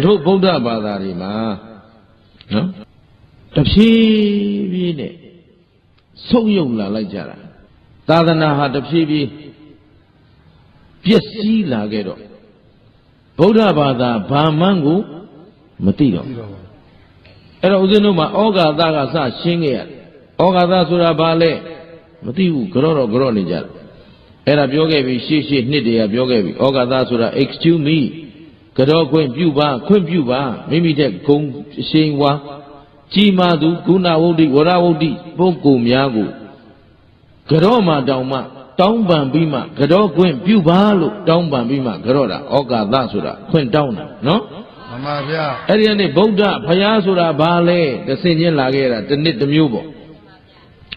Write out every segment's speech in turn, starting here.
တို့ဗုဒ္ဓဘာသာတွေမှာနော်တဖြည်းဖြည်းနဲ့ဆုတ်ယုတ်လာလိုက်ကြတာသာသနာဟာတဖြည်းဖြည်းပျက်စီးလာခဲ့တော့ဗုဒ္ဓဘာသာဘာမှန်းကိုမသိတော့အဲ့တော့ဦးဇင်းတို့မှာဩဃာသကစရှင်းခဲ့ရတယ်ဩဃာသဆိုတာဘာလဲမသိဘူးကြော့နေကြတယ်အဲ့ဒါပြောခဲ့ပြီရှေ့နှစ်တည်းကပြောခဲ့ပြီဩဃာသဆိုတာ excuse me ကြော့ခွင့်ပြုပါမိမိတဲ့ဂုံအရှိန်ဝါကြီးမားသူဂုဏဝုဒ္ဓိဝရဝုဒ္ဓိပုဂ္ဂိုလ်များကိုကြော့မှတောင်းမှတောင်းပန်ပြီးမှကြော့ခွင့်ပြုပါလို့တောင်းပန်ပြီးမှကြော့တာဩဃာသဆိုတာခွင့်တောင်းတာနော်မှန်ပါဗျာအဲ့ဒီကနေဗုဒ္ဓဘုရားဆိုတာဘာလဲတဆင်ချင်းလာခဲ့တာတစ်နှစ်တစ်မျိုးပေါ့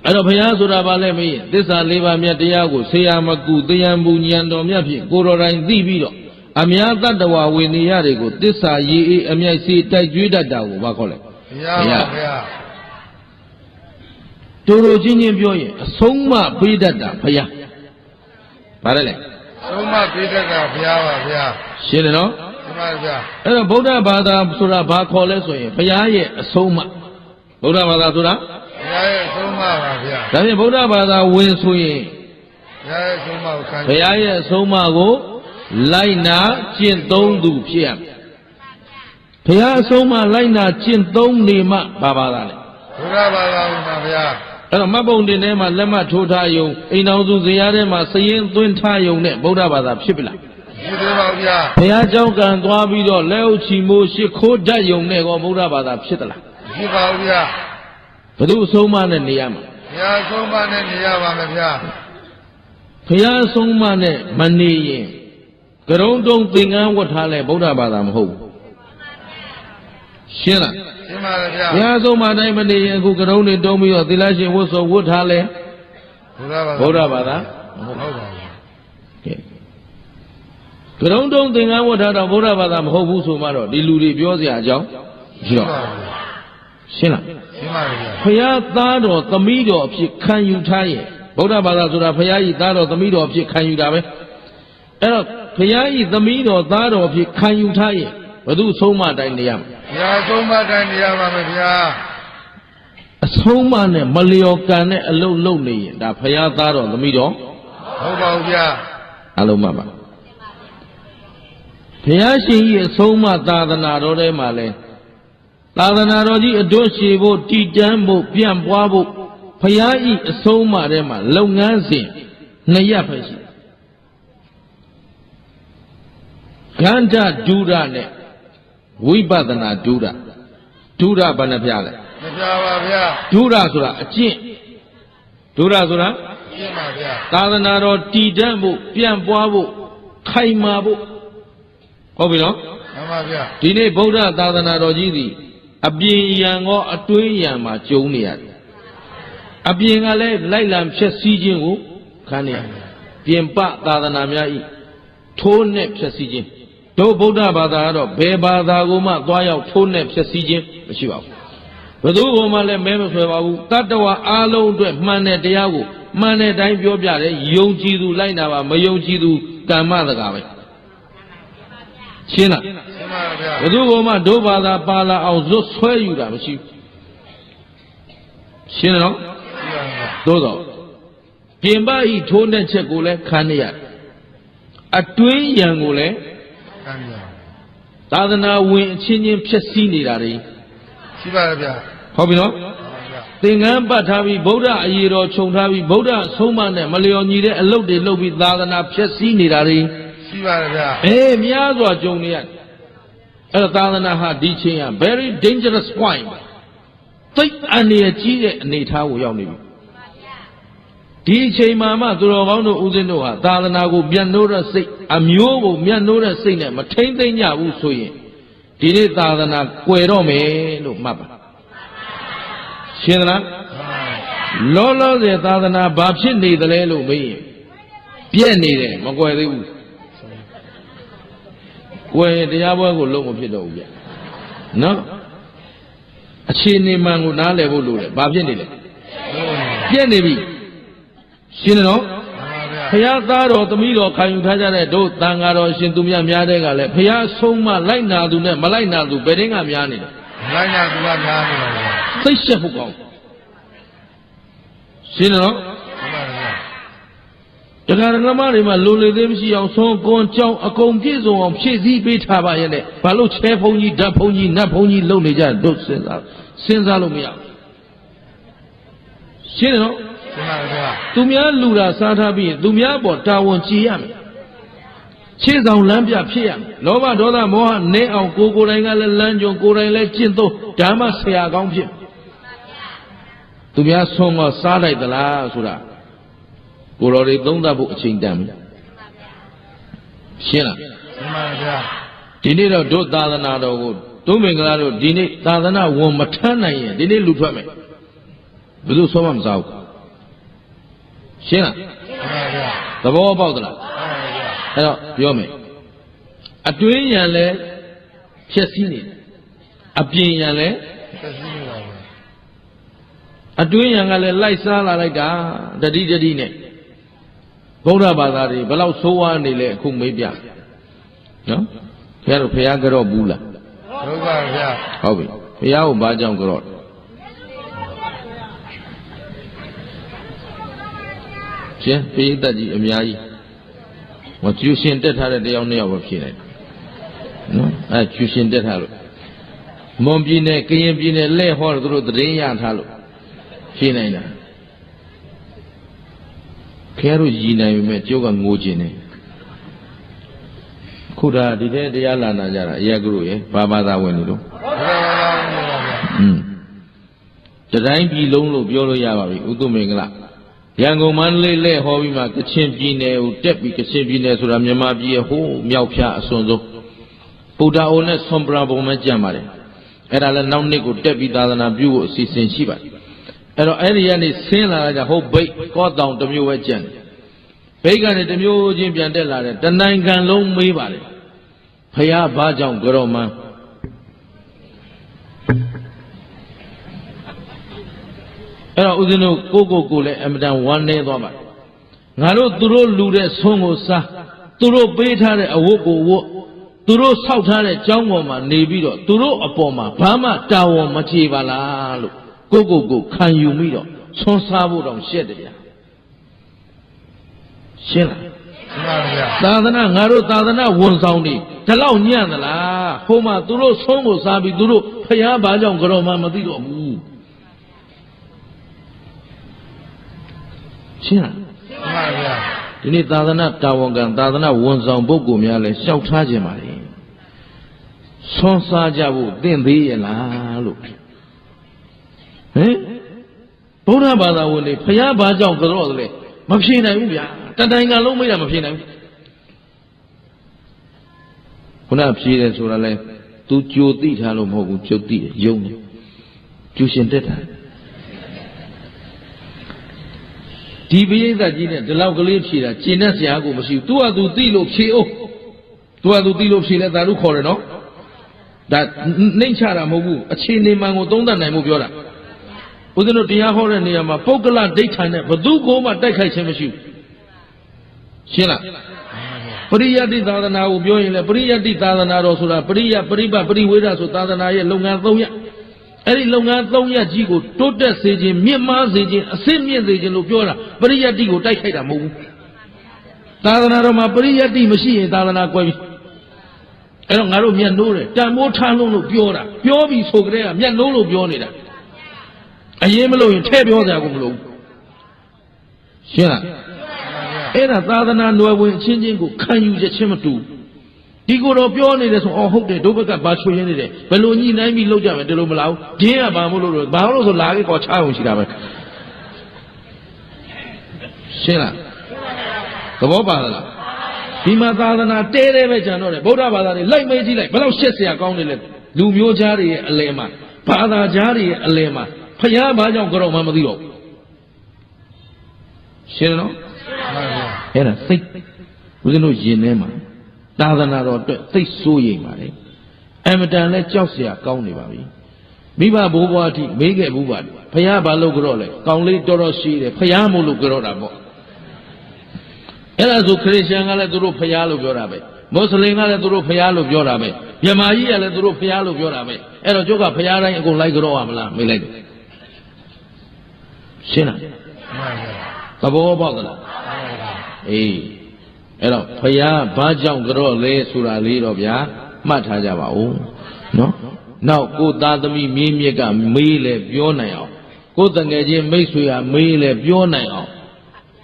အဲ့တော့ဘုရားဆိုတာဘာလဲမေးရင်သစ္စာ၄ပါးမြတ်တရားကိုဆေယမကုတရားမူဉာဏ်တော်မြတ်ဖြင့်ကိုယ်တော်တိုင်သိပြီးတော့အများတတ္တဝဝေနေရတွေကိုသစ္စာရေးအေးအမြိုက်စီတိုက်ကြွေးတတ်တာကိုဘာခေါ်လဲဘုရားတို့ချင်းပြောရင်အဆုံးမပေးတတ်တာဘုရားဘာလဲလဲအဆုံးမပေးတတ်တာဘုရားပါဗျာရှင်းတယ်နော်မှန်ပါဗျာအဲ့တော့ဗုဒ္ဓဘာသာဆိုတာဘာခေါ်လဲဆိုရင်ဘုရားရဲ့အဆုံးမဗုဒ္ဓဘာသာဆိုတာဘုရားရဲ့အဆုံးမပါဗျာဒါဖြင့်ဗုဒ္ဓဘာသာဝင်ဆိုရင်ဘုရားရဲ့အဆုံးမကိုခံဘုရားရဲ့အဆုံးမကိုလိုက်နာကျင့်သုံးသူဖြစ်ရမယ်ဘုရားအဆုံးမလိုက်နာကျင့်သုံးနေမှဘာဘာသာလဲဘုရားဘာသာဝင်ပါဗျာအဲ့တော့မတ်ပုံတင်ထဲမှာလက်မှတ်ထိုးထားယုံအိမ်တော်စုဇရာထဲမှာစရင်သွင်းထားယုံနဲ့ဗုဒ္ဓဘာသာဖြစ်ပြီလားဖြစ်ပါဗျာဘုရားကျောင်းကံသွားပြီးတော့လက်အုပ်ချီမိုးရှ िख ိုးတတ်ယုံနဲ့ကောဗုဒ္ဓဘာသာဖြစ်သလားဖြစ်ပါဗျာဘယ်သူအဆုံးမနဲ့နေရမှာဘုရားအဆုံးမနဲ့နေရပါမယ်ဗျာဘုရားအဆုံးမနဲ့မနေရင်ကရုံတုံသင်္ကန်းဝတ်ထားလဲဗုဒ္ဓဘာသာမဟုတ်ဘူးရှင်းလားရှင်းပါဗျာဘုရားအဆုံးမတိုင်းမနေရင်အခုကရုံတွေတုံးပြီးတော့သီလရှင်ဝတ်စောဝတ်ထားလဲဗုဒ္ဓဘာသာမဟုတ်ပါဘူးကဲကရုံတုံသင်္ကန်းဝတ်ထားတော့ဗုဒ္ဓဘာသာမဟုတ်ဘူးဆိုမှတော့ဒီလူတွေပြောစရာအကြောင်းရှိတော့ရှင်းလားရှင်းပါဗျာဘုရားသားတော်သမီးတော်အဖြစ်ခံယူထားရဲ့ဗုဒ္ဓဘာသာဆိုတာဘုရားကြီးသားတော်သမီးတော်အဖြစ်ခံယူတာပဲအဲ့တော့ဘုရားကြီးသမီးတော်သားတော်အဖြစ်ခံယူထားရဲ့ဘယ်သူအဆုံးမတိုင်းနေရမှာဘုရားအဆုံးမတိုင်းနေရပါမယ်ဗျာအဆုံးမနဲ့မလျော်ကန်တဲ့အလုပ်လုပ်နေရင်ဒါဘုရားသားတော်သမီးတော်ဟုတ်ပါဘူးဗျာအလုံးမပါဘုရားရှင်ကြီးအဆုံးမသာသနာတော်ထဲမှာလဲသာသနာတော်ကြီးအတွတ်ရှည်ဖို့တည်တံ့ဖို့ပြန့်ပွားဖို့ဘုရားကြီးအဆုံးအမထဲမှာလုပ်ငန်းစဉ်နှစ်ရပ်ပဲရှိဂန္ဓဒုရနဲ့ဝိပဿနာဒုရဘယ်နှပြလဲမပြပါဗျာဒုရဆိုတာအကျင့်ဒုရဆိုတာအကျင့်ပါဗျာသာသနာတော်တည်တံ့ဖို့ပြန့်ပွားဖို့ခိုင်မာဖို့ဟုတ်ပြီနော်မှန်ပါဗျာဒီနေ့ဗုဒ္ဓသာသနာတော်ကြီးသည်အပြင်ယံကောအတွင်းယံမှာကျုံနေရတယ်အပြင်ကလည်းလိုက်လံဖြည့်ဆည်းခြင်းကိုခံနေရတယ်ပြင်ပသာသနာများဤထိုးနဲ့ဖြည့်ဆည်းခြင်းတို့ဗုဒ္ဓဘာသာကတော့ဘယ်ဘာသာကိုမှသွားရောက်ထိုးနဲ့ဖြည့်ဆည်းခြင်းမရှိပါဘူးဘယ်သူကမှလည်းမဲမဆွဲပါဘူးတတ္တဝါအားလုံးအတွက်မှန်တဲ့တရားကိုမှန်တဲ့အတိုင်းပြောပြတယ်ယုံကြည်သူလိုက်နာပါမယုံကြည်သူကမ္မတကာပဲရှင်းလားရှင်းပါဗျာဘယ်သူကမှဒုဘာသာပါလာအောင်ဇွတ်ဆွဲယူတာမရှိဘူးရှင်းတယ်နော်သို့တော့ပြင်ပဤထိုးတဲ့ချက်ကိုလည်းခံရရတယ်အတွင်းယံကိုလည်းခံရသာသနာဝင်အချင်းချင်းဖြည့်ဆည်းနေတာတွေရှိပါရဲ့ဗျာဟုတ်ပြီနော်သင်္ကန်းပတ်ထားပြီးဗုဒ္ဓအရေးတော်ခြုံထားပြီးဗုဒ္ဓဆုံးမနဲ့မလျော်ညီတဲ့အလုပ်တွေလုပ်ပြီးသာသနာဖြည့်ဆည်းနေတာတွေရှိပါရဲ့ဗျာများစွာကြုံနေရအဲ့တော့သာသနာဟာဒီချင်းက very dangerous point သိအန္တရာယ်ကြီးတဲ့အနေအထားကိုရောက်နေပြီဒီအချိန်မှာမှသူတော်ကောင်းတို့ဦးဇင်းတို့ဟာသာသနာကိုမြတ်နိုးတဲ့စိတ်အမျိုးကိုမြတ်နိုးတဲ့စိတ်နဲ့မထိမ့်သိမ့်ကြဘူးဆိုရင်ဒီနေ့သာသနာကွယ်တော့မယ်လို့မှတ်ပါရှင်းသလားလောလောဆယ်သာသနာဘာဖြစ်နေသလဲလို့မေးရင်ပြည့်နေတယ်မကွယ်သေးဘူးကွယ်တရားပွဲကိုလုံးမဖြစ်တော့ဘူးဗျနော်အခြေအနေမှန်ကိုနားလည်ဖို့လိုတယ်ဘာဖြစ်နေလဲပြည့်နေပြီရှင်းတယ်နော် ဖယားသားတော်သမီးတော်ခံယူထားကြတဲ့တို့တန်ဃာတော်ရှင်သူများများတဲ့ကလည်းဖယားဆုံးမလိုက်နာသူနဲ့မလိုက်နာသူဘယ်တင်းကများနေလဲလိုက်နာသူကများနေပါဗျာစိတ်ရှက်ဖို့ကောင်းရှင်းနော်တရားဓမ္မတွေမှာလူလေသေးမရှိအောင်ဆုံးကွန်ကြောင်းအကုန်ပြည့်စုံအောင်ဖြည့်ဆည်းပေးထားပါရဲ့နဲ့ဘာလို့ချဲဖုံကြီးဓာတ်ဖုံကြီးနတ်ဖုံကြီးလုံနေကြတို့စဉ်းစားလို့မရရှင်းနော်ရှင်းပါဗျာသူများလူတာစားထားပြီးရင်သူများပေါ်တာဝန်ကြည်ရမယ်ရှင်းဆောင်လမ်းပြဖြစ်ရမယ်လောဘဒေါသမောဟနည်းအောင်ကိုယ်တိုင်ကလည်းလမ်းကြုံကိုယ်တိုင်လည်းကျင့်သုံးဓမ္မဆရာကောင်းဖြစ်သူများဆုံးမစားလိုက်သလားဆိုတာကိုယ်တော်တွေသုံးသပ်ဖို့အချိန်တန်ပြီရှင်းလားရှင်းပါဗျာဒီနေ့တော့တို့သာသနာတော်ကိုတို့မင်္ဂလာတို့ဒီနေ့သာသနာဝန်မထမ်းနိုင်ရင်ဒီနေ့လူထွက်မယ်ဘယ်လိုဆုံးမမစားဘူးရှင်းလားရှင်းပါဗျာသဘောပေါက်သလားအဲ့တော့ပြောမယ်အတွင်းရန်လဲဖြည့်ဆည်းနေတယ်အပြင်ရန်လဲဖြည့်ဆည်းနေပါဗျာအတွင်းရန်ကလည်းလိုက်စားလာလိုက်တာတတိနဲ့ဗုဒ္ဓဘာသာတွေဘယ်လောက်ဆိုးဝါးနေလဲအခုမေးပြနော်ဘုရားတို့ဘုရားကြော့ဘူးလားဟုတ်ပါဗျာဟုတ်ပြီဘုရားကိုဘာကြောင့်ကြော့ရှင်းပိဋကတ်ကြီးအများကြီးဟောကျူရှင်တက်ထားတဲ့တယောက်နှစ်ယောက်ပဲဖြေလိုက်နော်ကျူရှင်တက်ထားလို့မွန်ပြည်နယ်ကရင်ပြည်နယ်လဲဟောသူတို့သတင်းရထားလို့ဖြေနိုင်တာခဲတို့ရည်နိုင်ပေမဲ့ကျုပ်ကငိုကျင်တယ်ခုဒါဒီတဲ့တရားလာနာကြတာအရကရုရဲ့ဘာသာဝင်နေလို့တတိုင်းပြည်လုံးလို့ပြောလို့ရပါပြီဥတုမင်္ဂလာရန်ကုန်မန္တလေးလဲဟောပြီးမှကချင်ပြည်နယ်ကိုတက်ပြီးကချင်ပြည်နယ်ဆိုတာမြန်မာပြည်ရဲ့ဟိုးမြောက်ဖြားအစွန်ဆုံးဗုဒ္ဓအိုနဲ့ဆွန်ပရာဘုံမှာကြံပါတယ်အဲ့ဒါလည်းနောက်နှစ်ကိုတက်ပြီးသာသနာပြုဖို့အစီအစဉ်ရှိပါတယ်အဲ့တော့အဲ့ဒီကနေဆင်းလာကြဟုတ်ဘိတ်ကောတောင်တစ်မျိုးပဲကြံတယ်ဘိတ်ကနေတစ်မျိုးချင်းပြန်တက်လာတယ်တနိုင်ငံလုံးမေးပါတယ်ဖယားဘာကြောင့်ကြောမှန်းအဲ့တော့ဦးဇင်းတို့ကိုလည်းအမတန်ဝမ်းနည်းသွားပါတယ်ငါတို့သူတို့လူတဲ့ဆုံးကိုစားသူတို့ပေးထားတဲ့အဝတ်ကိုဝတ်သူတို့ဆောက်ထားတဲ့ကျောင်းပေါ်မှာနေပြီးတော့သူတို့အပေါ်မှာဘာမှတာဝန်မချေပါလားလို့ကိုခံယူပြီးတော့ဆွန်းစားဖို့တောင်ရှက်တယ်ဗျာရှင်းလားရှင်းပါဗျာသာသနာငါတို့သာသနာဝန်ဆောင်နေဒီလောက်ညံ့သလားဟိုမှာသူတို့ဆုံးကိုစားပြီးသူတို့ဖျားဘာကြောင့်ကြောမှမသိတော့ဘူးရှင်းလားရှင်းပါဗျာဒီနေ့သာသနာတာဝန်ခံသာသနာဝန်ဆောင်ပုဂ္ဂိုလ်များလည်းလျှောက်ထားခြင်းပါလေဆွန်းစားကြဖို့သင့်သေးရဲ့လားလို့ဟင်ဗုဒ္ဓဘာသာဝင်တွေဖျားဘာကြောင့်ကြောတယ်လဲမဖြေနိုင်ဘူးဗျာတတိုင်းကလုံးမိတာမဖြေနိုင်ဘူးခုနဖြေတယ်ဆိုတာလဲ तू ကြိုသိထားလို့မဟုတ်ဘူးကျုပ်သိတယ်ယုံတယ်ကျူရှင်တက်တာဒီပိဋကကြီးနဲ့ဒီလောက်ကလေးဖြေတာကျင်တဲ့ဆရာကိုမရှိဘူး तू က तू သိလို့ဖြေအောင် तू က तू သိလို့ဖြေလဲသာဓုခေါ်တယ်နော်ဒါနှိမ့်ချတာမဟုတ်ဘူးအခြေအနေမှန်ကိုသုံးသပ်နိုင်မှုပြောတာဦးဇင်းတို့တရားဟောတဲ့နေရာမှာပုဂ္ဂလဒိဋ္ဌာနဲ့ဘသူကိုမှတိုက်ခိုက်ခြင်းမရှိဘူးရှင်းလားပရိယတ္တိသာသနာကိုပြောရင်လည်းပရိယတ္တိသာသနာတော်ဆိုတာပရိယပရိပပရိဝေဒဆိုသာသနာရဲ့လုပ်ငန်း၃ရပ်အဲ့ဒီလုပ်ငန်း၃ရပ်ကြီးကိုတိုးတက်စေခြင်းမြင့်မားစေခြင်းအဆင့်မြင့်စေခြင်းလို့ပြောတာပရိယတ္တိကိုတိုက်ခိုက်တာမဟုတ်ဘူးသာသနာတော်မှာပရိယတ္တိမရှိရင်သာသနာကွယ်ပြီအဲ့တော့ငါတို့မျက်နှိုးတယ်တန်မိုးထားလုံးလို့ပြောတာပြောပြီးဆိုကြတဲ့ကမျက်နှိုးလို့ပြောနေတာအရင်မလို့ရင်ထဲပြောစရာကိုမလိုဘူးရှင်းလားအဲ့ဒါသာသနာ့နွယ်ဝင်ချင်းချင်းကိုခံယူချက်ချင်းမတူဒီကိုတော့ပြောနေတယ်ဆိုအော်ဟုတ်တယ်ဒုဘက်ကဘာချွေရင်းနေတယ်ဘယ်လိုညှိနှိုင်းပြီးလုပ်ကြမယ်ဒီလိုမလားဒင်းကဘာမို့လို့ဘာလို့ဆိုလာခဲ့ကောချအောင်ရှိတာပဲရှင်းလားသဘောပါလားဒီမှာသာသနာတဲတဲပဲကြံတော့တယ်ဗုဒ္ဓဘာသာတွေလိုက်မေးကြည့်လိုက်ဘယ်တော့ရှက်เสียကောင်းနေလဲလူမျိုးကြားတွေရဲ့အလယ်မှာဘာသာကြားတွေရဲ့အလယ်မှာဖျားဘာကြောင့်ကြောက်မှမသိတော့ရှင်းနော်အဲ့ဒါစိတ်ဦးဇင်းတို့ယင်ထဲမှာသာသနာတော်အတွက်စိတ်ဆိုးရိမ်ပါလေအမတန်လဲကြောက်เสียကောင်းနေပါပြီမိဘဘိုးဘွားအထိမေးခဲ့ဘူးပါဖျားဘာလို့ကြောက်လဲကောင်းလေးတော်တော်ရှိတယ်ဖျားမို့လို့ကြောက်တာပေါ့ အဲ့ဒါဆိုခရစ်ယာန်ကလည်းသူတို့ဖျားလို့ပြောတာပဲမွတ်စလင်ကလည်းသူတို့ဖျားလို့ပြောတာပဲမြမာကြီးကလည်းသူတို့ဖျားလို့ပြောတာပဲအဲ့တော့ကျုပ်ကဖျားတိုင်းအကုန်လိုက်ကြောရမလားမေးလိုက်တယ်ရှင်းလား မှန်ပါဗျာ သဘောပေါက်သလားအေးအဲ့တော့ဖျားဘာကြောင့်ကြောလဲဆိုတာလေးတော့ဗျာမှတ်ထားကြပါဦးနော်နောက်ကိုသားသမီးမြေးမြစ်ကမေးလဲပြောနိုင်အောင်ကိုတငယ်ချင်းမိတ်ဆွေကမေးလဲပြောနိုင်အောင်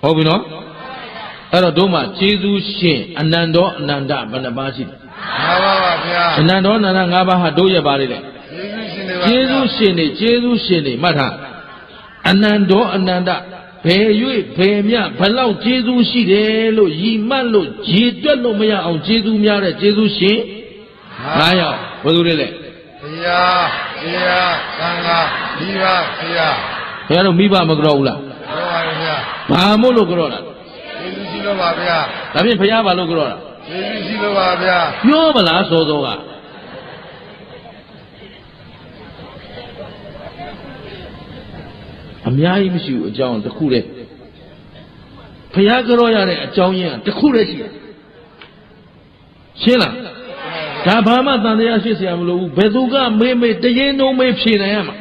ဟုတ်ပြီနော်အဲ့တော့တို့မှာကျေးဇူးရှင်အနန္တောအနန္တဘယ်နှပါးရှိလဲ မှန်ပါပါဗျာ အနန္တောအနန္တ၅ပါးဟာတို့ရဲ့ပါလေတဲ့ ကျေးဇူးရှင်တွေပါ ကျေးဇူးရှင်တွေမှတ်ထားအနန္တောအနန္တဘယ်၍ဘယ်မြဘယ်လောက်ကျေးဇူးရှိတယ်လို့ရည်မှတ်လို့ရေတွက်လို့မရအောင်ကျေးဇူးများတဲ့ကျေးဇူးရှင်၅ယောက်ဘယ်သူတွေလဲ ဘုရားတရားသံဃာဒီပါဘုရား ဘယ်တော့မိဘမကြောက်ဘူးလား ပြောပါရဗျာ ဘာမို့လို့ကြောက်လား ကျေးဇူးရှိလို့ပါဗျာ ဒါဖြင့်ဘုရားဘာလို့ကြောက်တာ ကျေးဇူးရှိလို့ပါဗျာ ပြောမလားစောစောကအများကြီးမရှိဘူးအကြောင်းတစ်ခုတည်းဘုရားကြောရတဲ့အကြောင်းရင်းကတစ်ခုတည်းရှိတယ်ရှင်းလားဒါဘာမှတန်တရားရှိเสียမလို့ဘူးဘယ်သူကမေးမေးတရင်လုံးမေးဖြေနိုင်ရမှာ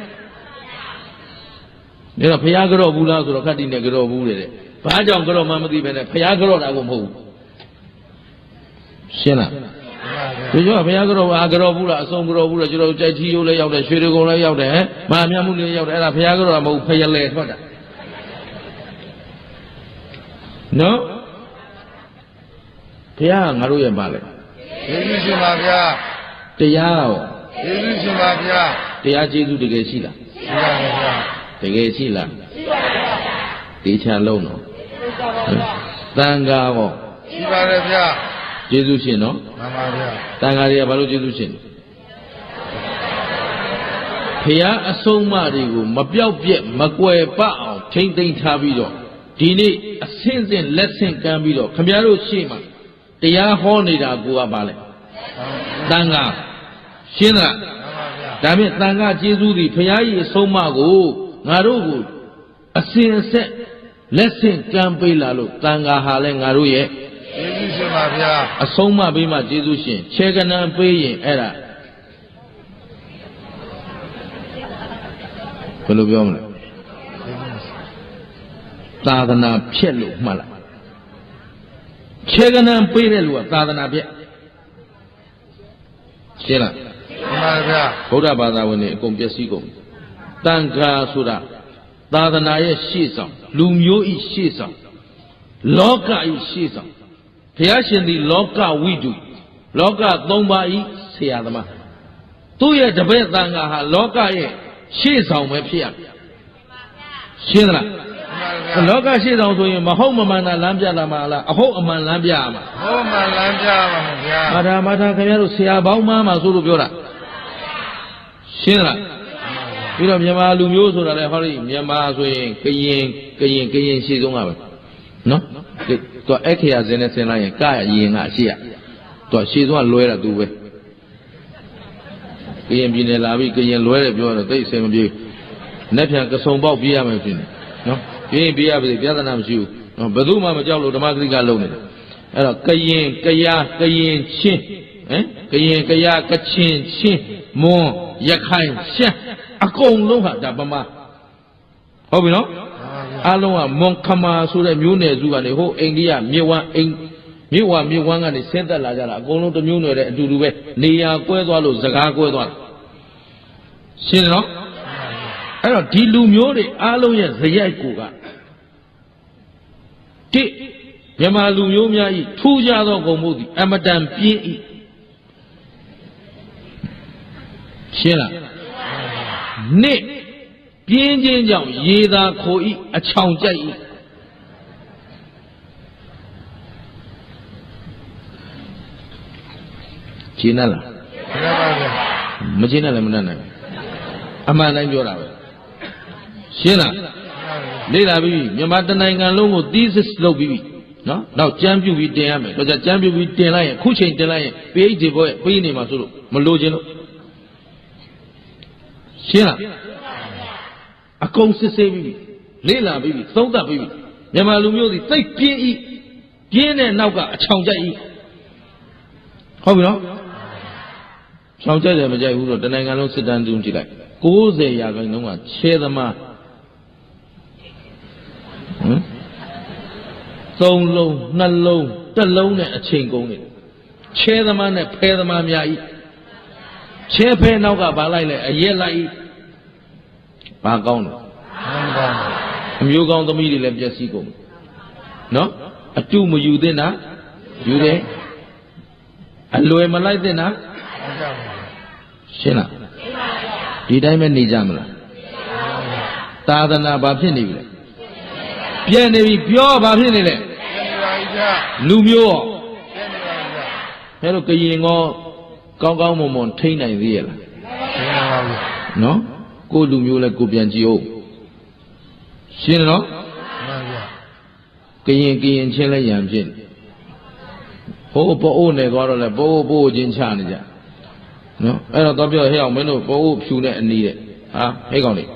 ဒါတော့ဘုရားကြောဘူးလားဆိုတော့ခတ်တိနဲ့ကြောဘူးတဲ့ဘာကြောင့်ကြောမှမသိပဲနဲ့ဘုရားကြောတာကိုမဟုတ်ဘူးရှင်းလားဒီကျော်ဘုရားကြောအာကြောဘူးလားအစုံကြောဘူးလားကျွန်တော်ကြိုက်ထီရိုးလည်းရောက်တယ်ရွှေတကုံလည်းရောက်တယ်ဟမ်မဟာမြတ်မှုလည်းရောက်တယ်အဲ့ဒါဘုရားကြောတာမဟုတ်ဖယလဲထွက်တာနော်ဘုရားကငါတို့ရဲ့ပါလေ ကျေးဇူးရှင်ပါဗျာ တရားရော ကျေးဇူးရှင်ပါဗျာ တရားကျေးဇူးတကယ်ရှိလား ရှိပါဗျာ တကယ်ရှိလားတေချာလုံးတော့တန်ခါရော ရှိပါတယ်ဗျာ ကျေးဇူးရှင်နော် မှန်ပါဗျာ တန်ခါတွေကဘာလို့ကျေးဇူးရှင်ဖရာအဆုံးအမတွေကိုမပြောက်ပြက်မကွယ်ပအောင်ထိမ့်သိမ်းထားပြီးတော့ဒီနေ့အဆင့်ဆင့်လက်ဆင့်ကမ်းပြီးတော့ခမည်းတော်ရှေ့မှာတရားဟောနေတာကိုကပါလဲတန်ခါရှင်းသလား မှန်ပါဗျာ ဒါဖြင့်တန်ခါကျေးဇူးသည်ဖရာကြီးအဆုံးအမကိုငါတို့ကိုအစဉ်အဆက်လက်ဆင့်ကမ်းပေးလာလို့တန်ခါဟာလဲငါတို့ရဲ့ ကျေးဇူးရှင်ပါဗျာ အဆုံးမပေးမှကျေးဇူးရှင်ခြေကနံပေးရင်အဲ့ဒါဘယ်လိုပြောမလဲသာသနာဖြစ်လို့မှတ်လိုက်ခြေကနံပေးတဲ့လူကသာသနာဖြစ်ရှင်းလား မှန်ပါဗျာ ဗုဒ္ဓဘာသာဝင်တွေအကုန်ပျက်စီးကုန်တန်ခါဆိုတာသာသနာရဲ့ရှေ့ဆောင်လူမျိုးဤရှေ့ဆောင်လောကဤရှေ့ဆောင်ဘုရားရှင်သည်လောကဝိတုလောက၃ပါးဤဆရာသမားသူ့ရဲ့တပည့်တန်ခါဟာလောကရဲ့ရှေ့ဆောင်ပဲဖြစ်ရရှင်းသလား မှန်ပါဗျာ လောကရှေ့ဆောင်ဆိုရင်မဟုတ်မမှန်တာလမ်းပြလာမှာလားအဟုတ်အမှန်လမ်းပြရမှာ ဟောမှန်လမ်းပြပါမယ်ဗျာ မာထာခင်ဗျားတို့ဆရာပေါင်းမှာဆိုလို့ပြောတာရှင်းသလားပြီးတော့မြန်မာလူမျိုးဆိုတာလည်းဟောဒီမြန်မာဆိုရင်ကရင်ရှေ့ဆုံးကပဲနော်သူကအခရာစင်းနဲ့ဆင်းလိုက်ရင်ကရင်ကရှေ့ရသူကရှေ့ဆုံးကလွဲတာသူပဲကရင်ပြည်နယ်လာပြီးကရင်လွဲတယ်ပြောတော့တိတ်အဆင်မပြေနဲ့ပြန်ကစုံပေါက်ပြေးရမယ်ဖြစ်နေနော်ပြေးရပါစေပြဿနာမရှိဘူးနော်ဘယ်သူမှမကြောက်လို့ဓမ္မဂရိကလုံးနေတယ်အဲ့တော့ကရင်ချင်းဟမ်ကရင်ကချင်ချင်းမွန်ရခိုင်ရှမ်းအကုန်လုံးဟာဒါပမာဟုတ်ပြီနော်အားလုံးကမွန်ခမာဆိုတဲ့မျိုးနယ်စုကနေဟိုအိန္ဒိယမြေဝမ်းကနေဆင်းသက်လာကြတာအကုန်လုံးတစ်မျိုးနယ်တဲ့အတူတူပဲနေရာကွဲသွားလို့စကားကွဲသွားတယ်ရှင်းတယ်နော်အဲ့တော့ဒီလူမျိုးတွေအားလုံးရဲ့ဇယိုက်ကိုကတိမြန်မာလူမျိုးများဤထူးခြားသောဂုဏ်မှုသည်အမတန်ပြင်းဤရှင်းလားနှစ်ပြင်းခြင်းကြောင့်ရေသာခိုဤအချောင်ကြိုက်ဤရှင်းလား မှန်ပါဗျာ မရှင်းလည်းမတတ်နိုင်အမှန်တိုင်းပြောတာပဲရှင်းလားလေ့လာပြီးမြန်မာတနိုင်ငံလုံးကို thesis လုပ်ပြီးနော်နောက်ကျမ်းပြုပြီးတင်ရမယ်တော့ကျမ်းပြုပြီးတင်လိုက်ရင်ခုချိန်တင်လိုက်ရင် PhD ဘွဲ့ပေးနေမှာဆိုလို့မလိုချင်လို့ရှင်းလားအကုန်စစ်ဆေးပြီးလေ့လာပြီးသုံးသပ်ပြီးမြန်မာလူမျိုးစီသိပ်ပြင်းဤ ပြင်းတဲ့နောက်ကအချောင်ကြိုက်ဤဟုတ်ပြီနော်ချောင်ကြိုက်တယ်မကြိုက်ဘူးတော့တနိုင်ငံလုံးစစ်တမ်းတူးကြည့်လိုက်90%ရာခိုင်နှုန်းကချဲသမား3လုံး2လုံး1လုံးနဲ့အချိန်ကုန်နေချဲသမားနဲ့ဖဲသမားများဤချဲဖဲနောက်ကဘာလိုက်လဲအရက်လိုက်ဤဘာကောင်းတယ်အမျိုးကောင်းသမီးတွေလည်းပျက်စီးကုန်နော်အတုမယူသင့်တာယူတယ်အလွယ်မလိုက်သင့်တာရှင်းလားဒီတိုင်းပဲနေကြမလားသာသနာဘာဖြစ်နေပြီလဲပြည့်နေပြီပြောဘာဖြစ်နေလဲလူမျိုးရောအဲလိုကရင်ကောကောင်းကောင်းမွန်မွန်ထိန်းနိုင်သေးရလားနော်ကိုလူမျိုးလဲကိုပြန်ကြည့်အောင်ရှင်းနော်ကရင်ချင်းလဲရံဖြစ်ဟိုးပိုးနေကြတော့လဲပိုးချင်းချနေကြနော်အဲ့တော့တော့ပြောဟဲ့အောင်မင်းတို့ပိုးဖြူနဲ့အနီးတဲ့ဟာဟဲ့ကောင်လေး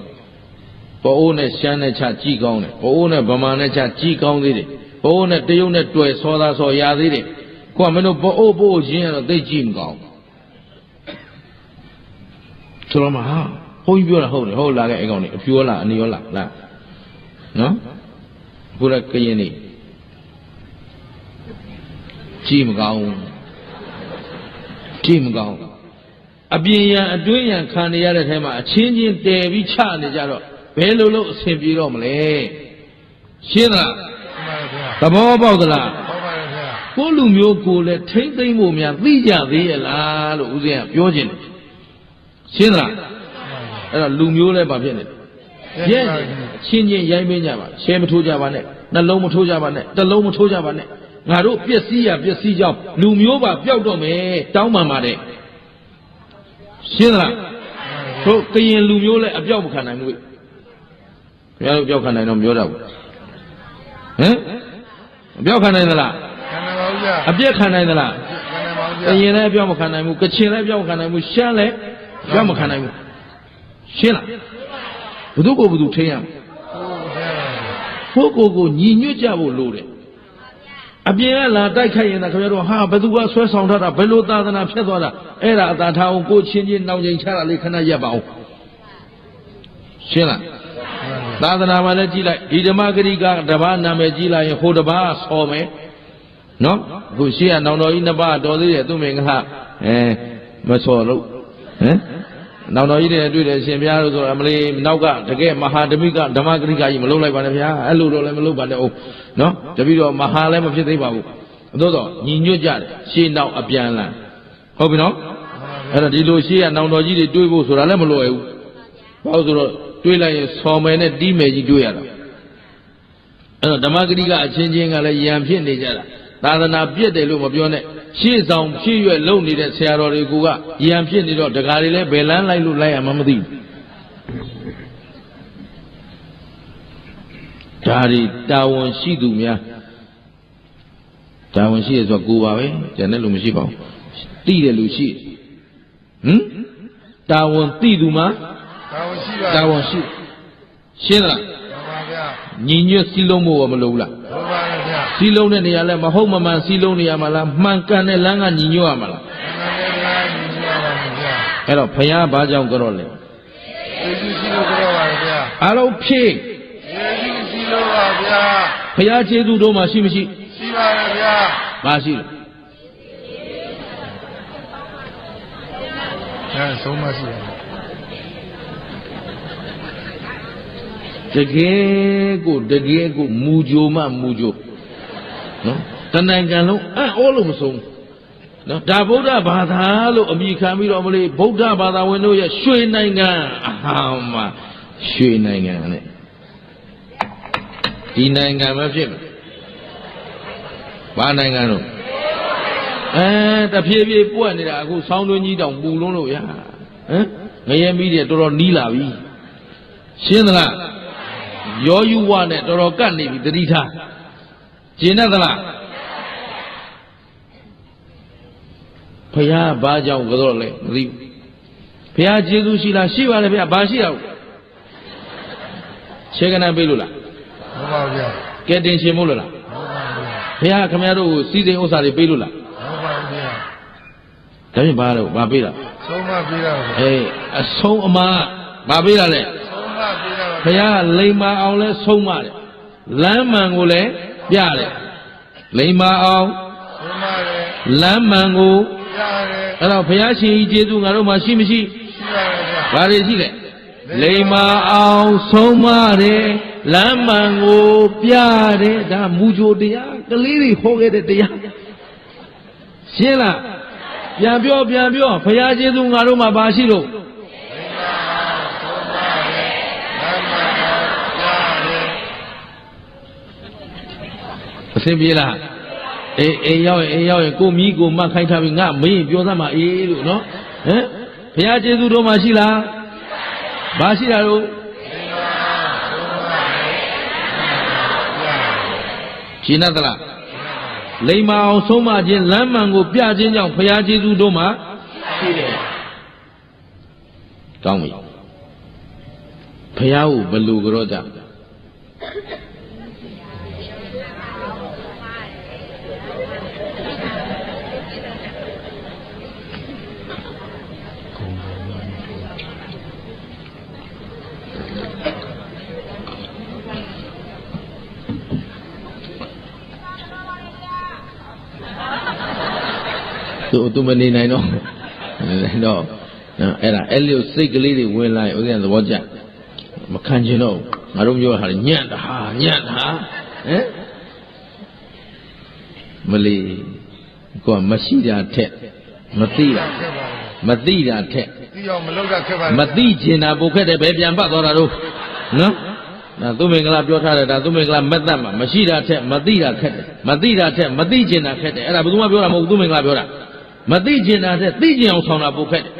ပိုးနဲ့ရှမ်းနဲ့ချကြည့်ကောင်းတယ်ပိုးနဲ့ဗမာနဲ့ချကြည့်ကောင်းသေးတယ်ပိုးနဲ့တရုတ်နဲ့တွေ့စောသားစောရသေးတယ်ကိုကမင်းတို့ပိုးချင်းကတော့သိကြည့်မကောင်းဆိုတော့မှာဘုန်းကြီးပြောတာဟုတ်တယ်ဟုတ်လားကဲအဲ့ကောင်လေးအဖြူလားအနီရောလားနော်ခုလည်းကရင်နေကြည့်မကောင်းအပြင်ရန်အတွင်းရန်ခံနေရတဲ့ထဲမှာအချင်းချင်းတည်ပြီးချနေကြတော့ဘယ်လိုလုပ်အဆင်ပြေတော့မလဲရှင်းလားသဘောပေါက်သလားကိုလူမျိုးကိုလည်းထိမ့်သိမ့်ဖို့များသိကြသေးရဲ့လားလို့ဦးဇင်းကပြောခြင်းတယ်ရှင်းလားအဲ့တော့လူမျိုးလည်းဘာဖြစ်နေလဲရဲ့ချင်းချင်းရိုင်းမင်းကြပါရှဲမထိုးကြပါနဲ့နှလုံးမထိုးကြပါနဲ့တစ်လုံးမထိုးကြပါနဲ့ငါတို့ပျက်စီးကြောင်းလူမျိုးပါပျောက်တော့မယ်တောင်းပန်ပါတယ်ရှင်းလားတို့ကရင်လူမျိုးလည်းအပြောက်မခံနိုင်ဘူးခင်ဗျားတို့ပြောက်ခံနိုင်တော့မပြောတော့ဘူးဟမ်အပြောက်ခံနိုင်သလားခံနိုင်ပါဘူးဗျာအပြက်ခံနိုင်သလားခံနိုင်ပါဘူးဗျာကရင်လည်းအပြောက်မခံနိုင်ဘူးကချင်လည်းအပြောက်မခံနိုင်ဘူးရှမ်းလည်းအပြောက်မခံနိုင်ဘူးရှင်းလားဘု து ကိုဘု து ထိန်းရမယ်ဖို့ကိုညီညွတ်ကြဖို့လိုတယ်အပြင်ကလာတိုက်ခိုက်ရင်တော့ခင်ဗျားတို့ဟာဘသူကဆွဲဆောင်ထားတာဘယ်လိုသာသနာဖြတ်သွားတာအဲ့ဒါအသာထားအောင်ကိုချင်းချင်းနှောင်ချိန်ချတာလေးခဏရပ်ပါအောင်ရှင်းလားသာသနာမှာလည်းကြည့်လိုက်ဒီဓမ္မဂရိကတပါးနာမည်ကြည့်လိုက်ရင်ဟိုတပါးဆော်မယ်နော်အခုရှေ့ကနောင်တော်ကြီးနှစ်ပါးတော်သေးတယ်သူမင်္ဂလာမဆော်လို့ဟမ်နောင်တော်ကြီးတွေတွေ့တယ်ရှင်ဘုရားတို့ဆိုအမလေးနောက်ကတကယ်မဟာဓမိကဓမ္မဂရိကကြီးမလုပ်လိုက်ပါနဲ့ဗျာအဲ့လိုတော့လည်းမလုပ်ပါနဲ့အောင်နော်တပည့်တော်မဟာလည်းမဖြစ်သေးပါဘူးသို့တော့ညီညွတ်ကြတယ်ရှေ့နောက်အပြန်လန်ဟုတ်ပြီနော်အဲ့တော့ဒီလိုရှေ့ကနောင်တော်ကြီးတွေတွေးဖို့ဆိုတာလည်းမလွယ်ဘူးဘာလို့ဆိုတော့တွေးလိုက်ရင်ဆော်မယ်နဲ့တီးမယ်ကြီးတွေးရတာအဲ့တော့ဓမ္မဂရိကအချင်းချင်းကလည်းယံဖြစ်နေကြတာသာသနာပြည့်တယ်လို့မပြောနဲ့ရှေ့ဆောင်ဖြည့်ရွက်လုံနေတဲ့ဆရာတော်တွေကယံဖြစ်နေတော့ဒကာတွေလည်းဘယ်လန်းလိုက်လို့လိုက်ရမှမသိဘူးဒါတွေတာဝန်ရှိသူများတာဝန်ရှိရဆိုကိုပါပဲကျန်တဲ့လူမရှိပါဘူးသိတယ်လူရှိဟမ်တာဝန်သိသူမှာတာဝန်ရှိရှင်းလားမှန်ပါဗျာညီညွတ်စည်းလုံးဖို့မလိုဘူးလားမှန်ပါဗျာစည်းလုံးတဲ့နေရာလဲမဟုတ်မမှန်စည်းလုံးနေရမှာလားမှန်ကန်တဲ့လမ်းကညီညွတ်ရမှာလားမှန်ကန်တဲ့လမ်းညီညွတ်ရပါမယ်ဗျာအဲ့တော့ဘုရားဘာကြောင့်ကြော့လဲယေရှုရှိလို့ကြော့ပါဗျာအားလုံးဖြည့်ယေရှုရှိလို့ပါဗျာဘုရားကျေးဇူးတော်မှာရှိမရှိရှိပါရဲ့ဗျာမရှိလို့အဲဆုံးမရှိပါတကယ်ကိုမူကြိုမှမူကြိုနော်တနိုင်ငံလုံးအောလို့မဆုံးနော်ဒါဗုဒ္ဓဘာသာလို့အမိခံပြီးတော့မလို့ဗုဒ္ဓဘာသာဝင်တို့ရဲ့ရွှေနိုင်ငံမှာရွှေနိုင်ငံနဲ့ဒီနိုင်ငံပဲဖြစ်မယ်ဘာနိုင်ငံလို့တဖြည်းဖြည်းပွက်နေတာအခုဆောင်းတွင်းကြီးတောင်ပူလုံးလို့ရဟမ်ငရဲမီးတွေတော်တော်နီးလာပြီရှင်းသလားရောယူဝနဲ့တော်တော်ကတ်နေပြီတတိထားကျင်တတ်သလားဘုရားဘာကြောင့်ကြော့လဲမသိဘူးဘုရားကျေးဇူးရှိလားရှိပါလေဗျာဘာရှိတော့ခြေကနံပေးလို့လားဟုတ်ပါဗျာကဲတင်ရှင်မို့လို့လား ဘုရားခင်ဗျားတို့ကိုစီစဉ်ဥစ္စာတွေပေးလို့လား ဟုတ်ပါဘူးဗျာ ဒါဖြင့်ဘာလို့ဘာပေးတာ ဆုံးမပေးတာပါ အေးအဆုံးအမဘာပေးတာလဲ ဆုံးမပေးတာပါ ဘုရားလိမ္မာအောင်လဲဆုံးမတယ်လမ်းမှန်ကိုလည်းပြတယ်လိမ္မာအောင် ဆုံးမတယ် လမ်းမှန်ကို ရတယ် အဲ့တော့ဘုရားရှင်ကြီးကျေးဇူးငါတို့မှာရှိမရှိ ရှိပါတယ်ဗျာ ဘာတွေရှိလဲလိမ္မာအောင်ဆုံးမတယ်လမ်းမှန်ကိုပြတယ်ဒါမူကြိုတရားကလေးတွေဟောခဲ့တဲ့တရားရှင်းလားပြန်ပြောဘုရားကျေးဇူးငါတို့မှာဘာရှိလို့ အဆင်ပြေလားအေးရောက်ရင်ကိုမီးကိုမတ်ခိုင်းထားပြီးငါမင်းပြောသမှာအေးလို့နော်ဟမ်ဘုရားကျေးဇူးတော်မှာရှိလားဘာရှိတာလို့ရှင်းသလားလိမ္မာအောင်ဆုံးမခြင်းလမ်းမှန်ကိုပြခြင်းကြောင့်ဘုရားကျေးဇူးတော်မှာရှိတယ်ကောင်းပြီဘုရားကိုဘယ်လိုကြောကြသူမနေနိုင်တော့အဲ့လိုစိတ်ကလေးတွေဝင်လာရင်ဥစဉ်သဘောကျမခံချင်တော့ငါတို့ပြောတာညံ့တာဟမ်မလီကိုကမရှိတာထက်မသိတာထက် သိအောင်မလုပ်တာခက်ပါ မသိကျင်တာပိုခက်တယ်ပဲပြန်ပတ်သွားတာတို့နော်ဒါသူမင်္ဂလာပြောထားတယ်ဒါသူမင်္ဂလာမက်သက်မှာမရှိတာထက်မသိတာခက်တယ်မသိတာထက်မသိကျင်တာခက်တယ်အဲ့ဒါဘယ်သူမှပြောတာမဟုတ်ဘူးသူမင်္ဂလာပြောတာမသိကျင်တာတဲ့သိကျင်အောင်ဆောင်တာပိုခက်တယ်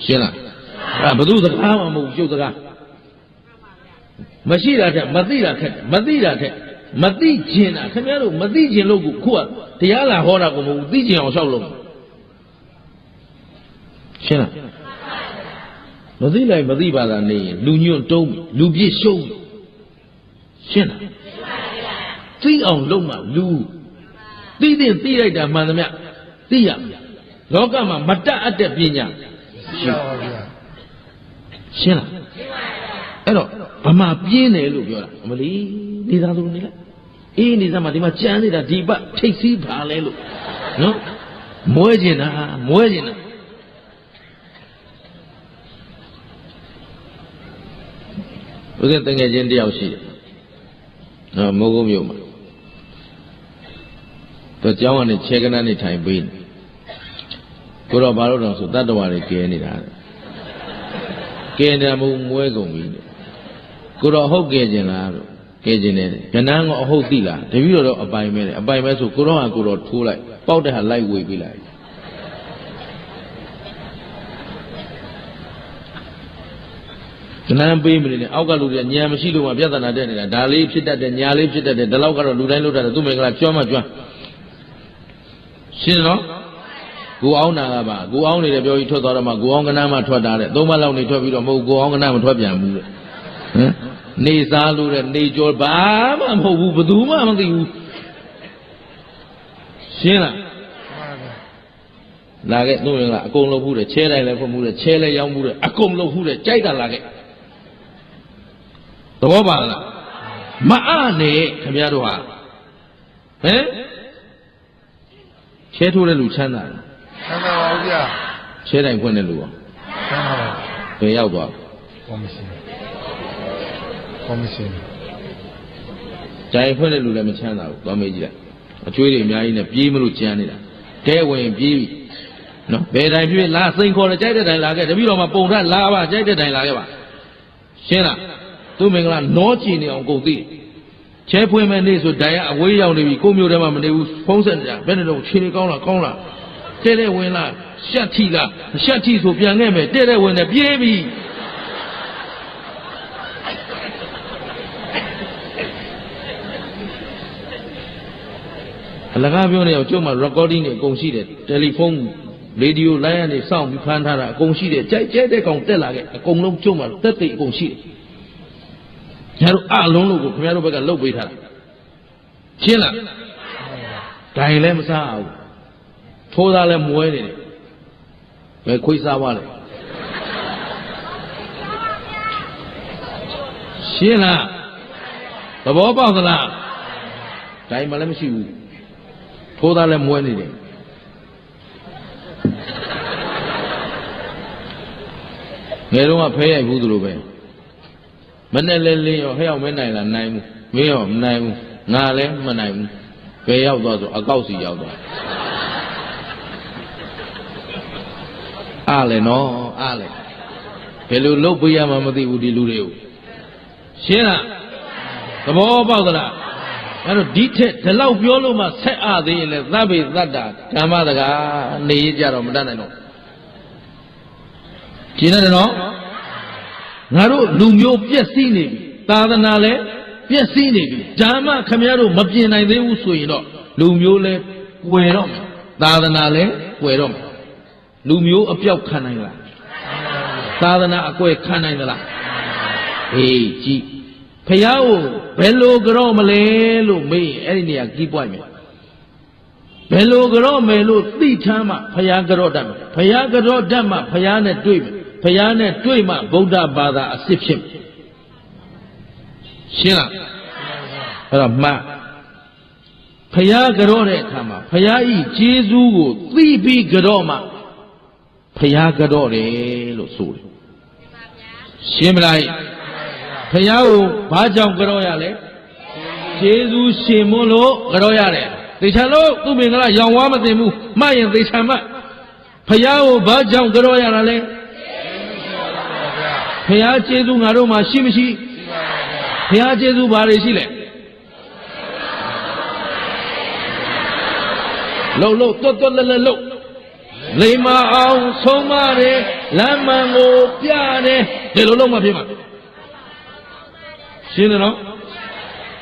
ရှင်းလားအဲ့ဘယ်သူစကားမှမဟုတ်ကျုပ်စကားမရှိတာတဲ့မသိတာခက်တယ်မသိတာတဲ့မသိကျင်တာခင်ဗျားတို့မသိကျင်လို့ခုကတရားလာဟောတာကိုမဟုတ်ဘူးသိကျင်အောင်ရှောက်လို့ရှင်းလားမသိလိုက်မသိပါလားနေရင်လူညွန့်တုံးလူပြည့်ရှုံးရှင်းလားသိအောင်လုပ်မှလူသိလိုက်တာမှန်သမျှသိရလောကမှာမတတ်အပ်တဲ့ပညာရှိပါဗျာ ရှင်းလားအဲ့တော့ဗမာပြင်းတယ်လို့ပြောတာအမလီနေသားသူနေလိုက်အေးနေသားမှာဒီမှာကြမ်းနေတာဒီပတ်ထိတ်စီးပါလဲလို့နော်မွဲကျင်တာဥစဉ်တငယ်ချင်းတယောက်ရှိတယ်နော်မိုးကုန်းမြို့မှာသူเจ้าကနေခြေကနန်းနေထိုင်ပေးနေကိုတော့ဘာလို့တော့ဆိုတတ္တဝါတွေကဲနေတာကဲတယ်မဟုတ်မွဲကုန်ပြီကိုတော့ဟုတ်ကဲခြင်းလားလို့ကဲခြင်းတယ်ကနန်းကအဟုတ်သိလားတပည့်တော်အပိုင်ပဲလေအပိုင်ပဲဆိုကိုတော့ဟာကိုတော့ထိုးလိုက်ပေါက်တဲ့ဟာလိုက်ဝေပေးလိုက်ကနန်းပေးမလို့လေအောက်ကလူတွေညံမရှိလို့မှပြဿနာတက်နေတာဒါလေးဖြစ်တတ်တယ်ညာလေးဖြစ်တတ်တယ်ဒါလောက်ကတော့လူတိုင်းလုပ်တတ်တယ်သူ့မင်္ဂလာကျွမ်းမှကျွမ်းရှင်းနော်ကိုအောင်နာကပါကိုအောင်နေတယ်ပြောပြီးထွက်သွားတော့မှကိုအောင်ကနန်းမှထွက်တာတဲ့သုံးမလောက်နေထွက်ပြီးတော့မဟုတ်ကိုအောင်ကနန်းမထွက်ပြန်ဘူးတဲ့ဟမ်နေစားလို့တဲ့နေကြောဘာမှမဟုတ်ဘူးဘယ်သူမှမသိဘူးရှင်းလားလာခဲ့သူ့မင်္ဂလာအကုန်လုပ်ဘူးတဲ့ချဲတိုင်းလည်းဖွင့်ဘူးတဲ့ချဲလည်းရောင်းဘူးတဲ့အကုန်လုပ်ဘူးတဲ့ကြိုက်တာလာခဲ့သဘောပါလားမအားနဲ့ခင်ဗျားတို့ဟာဟမ်ချဲထိုးတဲ့လူချမ်းသာတယ်ချမ်းသာပါဘူးဗျာချဲတိုင်းဖွင့်တဲ့လူရောချမ်းသာပါဘယ်ရောက်သွားကော်မရှင်ကြိုင်ဖွင့်တဲ့လူလည်းမချမ်းသာဘူးသွားမေးကြည့်လိုက်အကျွေးတွေအများကြီးနဲ့ပြေးမလို့ကြမ်းနေတာတဲဝင်ပြေးပြီနော်ဘယ်တိုင်းပြေးလာစိန်ခေါ်တယ်ကြိုက်တဲ့တိုင်းလာခဲ့တပည့်တော်မှာပုံထလာပါကြိုက်တဲ့တိုင်းလာခဲ့ပါရှင်းလားသူ့မင်္ဂလာနောချီနေအောင်ကုန်သိချဲဖွင့်မဲ့နေ့ဆိုတိုင်ကအဝေးရောက်နေပြီကိုမျိုးထဲမှာမနေဘူးဖုံးဆက်ကြဘယ်နဲ့တော့ခြေနေကောင်းလားတဲတဲ့ဝင်လားရှက်ထိလားရှက်ထိဆိုပြန်ခဲ့မယ်တဲတဲ့ဝင်နဲ့ပြေးပြီအလကားပြောနေအောင်ကျုပ်မှာ recording တွေအကုန်ရှိတယ်တယ်လီဖုန်းရေဒီယိုလိုင်းကနေစောင့်ပြီးဖမ်းထားတာအကုန်ရှိတယ်ကြိုက်တဲ့ကောင်တက်လာခဲ့အကုန်လုံးကျုပ်မှာတက်သိအကုန်ရှိတယ်ခင်ဗျားတို့အလုံးလို့ကိုခင်ဗျားတို့ဘက်ကလှုပ်ပေးထားတာ ရှင်းလားဒိုင်လည်းမစားအောင်ထိုးသားလည်းမွဲနေတယ်ဘယ်ခွေးစားပါလဲရှင်းလားသဘောပေါက်သလားဒိုင်မှလည်းမရှိဘူးထိုးသားလည်းမွဲနေတယ်ငယ်တော့ကဖဲရိုက်ဘူးသူလိုပဲမနဲ့လဲလင်းရောဟဲ့အောင်မနိုင်လားနိုင်ဘူးမင်းရောမနိုင်ဘူးငါလည်းမနိုင်ဘူးဘယ်ရောက်သွားဆိုအကောက်စီရောက်သွားအားလေနော်အားလေဘယ်လိုလုပ်ပေးရမှမသိဘူးဒီလူတွေကိုရှင်းလားသဘောပေါက်သလားအဲ့တော့ဒီထက်ဒီလောက်ပြောလို့မှဆက်အားသေးရင်လည်းသဗ္ဗေသတ္တာဓမ္မတကာနေရကြတော့မတတ်နိုင်တော့ရှင်းတယ်နော်ငါတို့လူမျိုးပြည့်စည်နေပြီသာသနာလည်းပြည့်စည်နေပြီဓမ္မခမရတို့မပြင်နိုင်သေးဘူးဆိုရင်တော့လူမျိုးလည်းကွယ်တော့မယ်သာသနာလည်းကွယ်တော့မယ်လူမျိုးအပြောက်ခံနိုင်လားသာသနာအကွယ်ခံနိုင်သလားအေးကြည့်ဖယားကိုဘယ်လိုကြော့မလဲလို့မေးရင်အဲ့ဒီနေရာကြီးပွိုက်မယ်ဘယ်လိုကြော့မယ်လို့သိချမ်းမှဖယားကြော့တတ်မယ်ဖယားကြော့တတ်မှဖယားနဲ့တွေ့မယ်ဖယားနဲ့တွေ့မှဗုဒ္ဓဘာသာအစစ်ဖြစ်မယ်ရှင်းလားအဲ့တော့မှဖယားကြော့တဲ့အခါမှာဖယားဤကျေးဇူးကိုသိပြီးကြော့မှဖယားကြော့တယ်လို့ဆိုတယ်ရှင်းမလားဖယားကိုဘာကြောင့်ကြော့ရလဲကျေးဇူးရှင်မို့လို့ကြော့ရတယ်သေချာလို့သူမင်္ဂလာရောင်ဝါမသိဘူးမှတ်ရင်သေချာမှတ်ဖယားကိုဘာကြောင့်ကြော့ရတာလဲဖယားကျေးဇူးငါတို့မှာရှိမရှိဖယားကျေးဇူးဘာတွေရှိလဲလှုပ်တွတ်လဲလှုပ်လိမ္မာအောင်ဆုံးမတယ်လမ်းမှန်ကိုပြတယ်ဒီလိုလုံးမဖြစ်မှာရှင်းတယ်နော်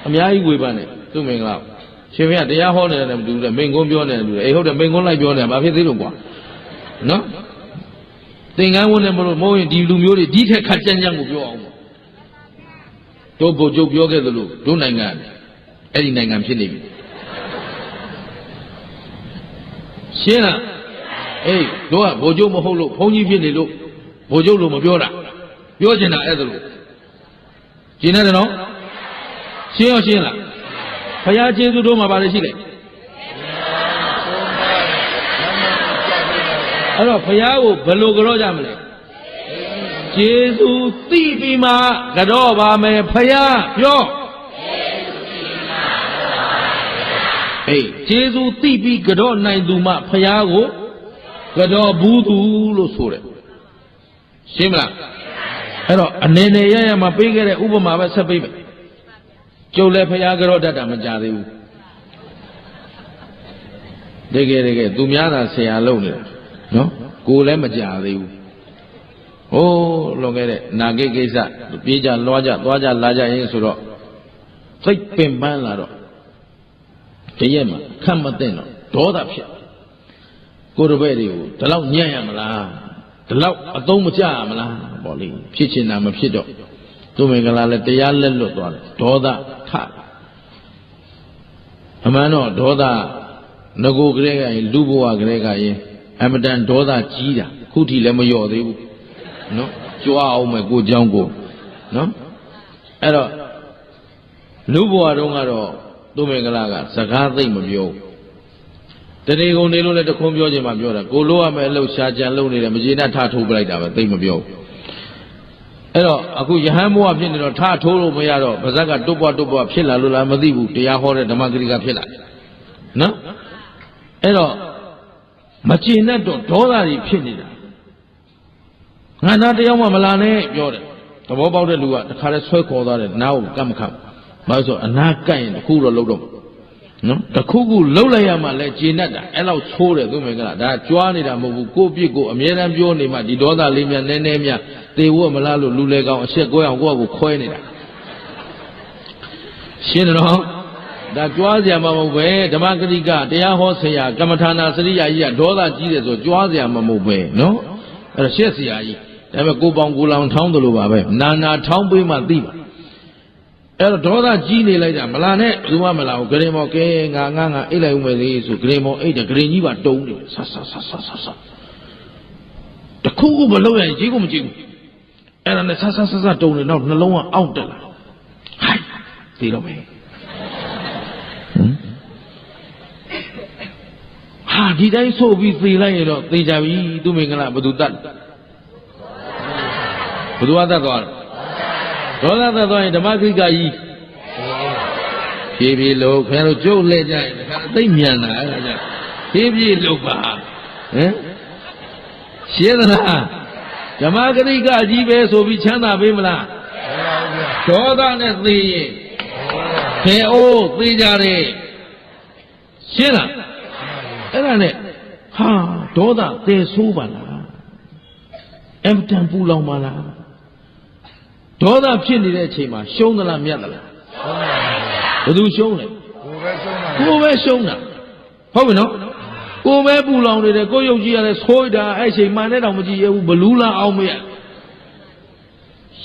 အများကြီးဝေဖန်တယ်သူမင်္ဂလာရှင်ဘုရားတရားဟောနေတယ်မတူဘူးမိန်ကုန်းပြောနေတယ်တူတယ်အေးဟုတ်တယ်မိန်ကုန်းလိုက်ပြောနေတယ်ဘာဖြစ်သေးလို့ကွာနော်သင်္ကန်းဝန်းနေမလို့မဟုတ်ရင်ဒီလူမျိုးတွေဒီထက်ခက်ကြမ်းကြမ်းကိုပြောအောင်ပေါ့တို့ဘုတ်ကျုပ်ပြောခဲ့သလိုတို့နိုင်ငံအဲ့ဒီနိုင်ငံဖြစ်နေပြီရှင်းလားအေးတို့ကဘိုလ်ချုပ်မဟုတ်လို့ဘုန်းကြီးဖြစ်နေလို့ဘိုလ်ချုပ်လို့မပြောတာပြောချင်တာအဲ့ဒါလို့ရှင်းတယ်နော်ရှင်းရောရှင်းလားဘုရားကျေးဇူးတို့မှာပါလေရှိတယ်အဲ့တော့ဘုရားကိုဘယ်လိုကြော့ကြမလဲကျေးဇူးသိပြီးမှကြော့ပါမယ်ဘုရားပြောအေးကျေးဇူးသိပြီးကြော့နိုင်သူမှဘုရားကိုကြော့ဘူးသူလို့ဆိုတယ်ရှင်းမလားအဲ့တော့အနေနဲ့ရရမှာပေးခဲ့တဲ့ဥပမာပဲဆက်ပေးမယ်ကျုပ်လည်းဘုရားကြော့တတ်တာမကြသေးဘူးတကယ်သူများသာဆရာလုပ်နေတာနော်ကိုလည်းမကြသေးဘူးဟိုးလွန်ခဲ့တဲ့နာဂိတ်ကိစ္စပြေးကြလွားကြသွားကြလာကြရင်းဆိုတော့စိတ်ပင်ပန်းလာတော့တရက်မှခတ်မသိတော့ဒေါသဖြစ်ကိုယ်တပည့်တွေကိုဒီလောက်ညံ့ရမလားဒီလောက်အသုံးမကျရမလားပေါ့လေဖြစ်ချင်တာမဖြစ်တော့သူမင်္ဂလာလည်းတရားလက်လွတ်သွားတယ်ဒေါသထအမှန်တော့ဒေါသငကိုကလေးကရင်လူဘဝကလေးကရင်အမတန်ဒေါသကြီးတာခုထိလည်းမလျော့သေးဘူးနော်ကြွားအောင်မယ်ကိုเจ้าကိုနော်အဲ့တော့လူဘဝတုန်းကတော့သူမင်္ဂလာကစကားသိမ့်မပြောတဏီကုံနေလို့လည်းတခွန်းပြောခြင်းမှပြောတာကိုလို့ရမယ်အလုပ်ရှားကြံလုပ်နေတယ်မကျေနပ်ထထိုးပလိုက်တာပဲသိမ့်မပြောအဲ့တော့အခုယဟန်ဘဝဖြစ်နေတော့ထထိုးလို့မရတော့ဗဇက်ကတွတ်ပွားဖြစ်လာလို့လားမသိဘူးတရားဟောတဲ့ဓမ္မဂရိကဖြစ်လာနော်အဲ့တော့မကျေနပ်တော့ဒေါသကြီးဖြစ်နေတာငါသားတယောက်မှမလာနဲ့ပြောတယ်သဘောပေါက်တဲ့လူကတခါတည်းဆွဲခေါ်သွားတယ်နားကိုကတ်မခတ်ဘာလို့ဆိုအနာကတ်ရင်တခုတော့လုံးတော့နော်တခုခုလှုပ်လိုက်ရမှလဲကျေနပ်တာအဲ့လောက်သိုးတယ်သူမင်္ဂလာဒါကြွားနေတာမဟုတ်ဘူးကိုပြစ်ကိုအမြဲတမ်းပြောနေမှဒီဒေါသလေးများနည်းနည်းများသေဝတ်မလားလို့လူလေကောင်အချက်ကွဲအောင်ကိုယ့်ကိုခွဲနေတာရှင်းတယ်နော်ဒါကြွားစရာမဟုတ်ပဲဓမ္မဂရိကတရားဟောဆရာကမ္မထာနာစရိယာကြီးကဒေါသကြီးတယ်ဆိုကြွားစရာမဟုတ်ပဲနော်အဲ့တော့ရှက်ဆရာကြီးဒါပေမဲ့ကိုပေါင်ကိုလောင်ထောင်းတယ်လို့ပါပဲနာနာထောင်းပေးမှသိပါ ဒေါသကြီးနေလိုက်တာမလာနဲ့ဘူးမလာဘူးဂရင်မော်ကဲငါအိတ်လိုက်ဦးမယ်လေဆိုဂရင်မော်အိတ်တယ်ဂရင်ကြီးပါတုံးတယ်ဆဆတခုခုမလုပ်ရင်ကြီးကိုမကြည့်ဘူးအဲ့ဒါနဲ့ဆတုံးတယ်နောက်နှလုံးကအောင့်တက်လာဟိုက်သိတော့မယ်ဟာဒီတိုင်းဆိုပြီးသေလိုက်ရင်တော့သေချာပြီသူမင်္ဂလာဘသူတတ်ဘသူကတတ်သွားတယ်ဒေါသတတ်သွားရင်ဓမ္မခိကကြီးဖြည်းလို့ခင်ဗျားတို့ကြုတ်လဲကြရင်ဒါအသိမြန်တာအဲ့ဒါကြောင့်ဖြည်းလို့ပါရှင်းသလားဓမ္မဂရိကကြီးပဲဆိုပြီးချမ်းသာပေးမလားဒေါသနဲ့သေရင်ခင်အိုးသေကြတယ်ရှင်းလားအဲ့ဒါနဲ့ဟာဒေါသသေဆိုးပါလားအမ်တန်ပူလောင်ပါလားဒေါသဖြစ်နေတဲ့အချိန်မှာရှုံးသလားမြတ်သလားဘယ်သူရှုံးလဲကိုယ်ပဲရှုံးတာဟုတ်ပြီနော်ကိုယ်ပဲပူလောင်နေတယ်ကိုယ်ရုပ်ကြီးရတယ်ဆိုးတာအဲ့ချိန်မှန်တဲ့တောင်မကြည့်ရဘူးဘလူးလားအောင်မရ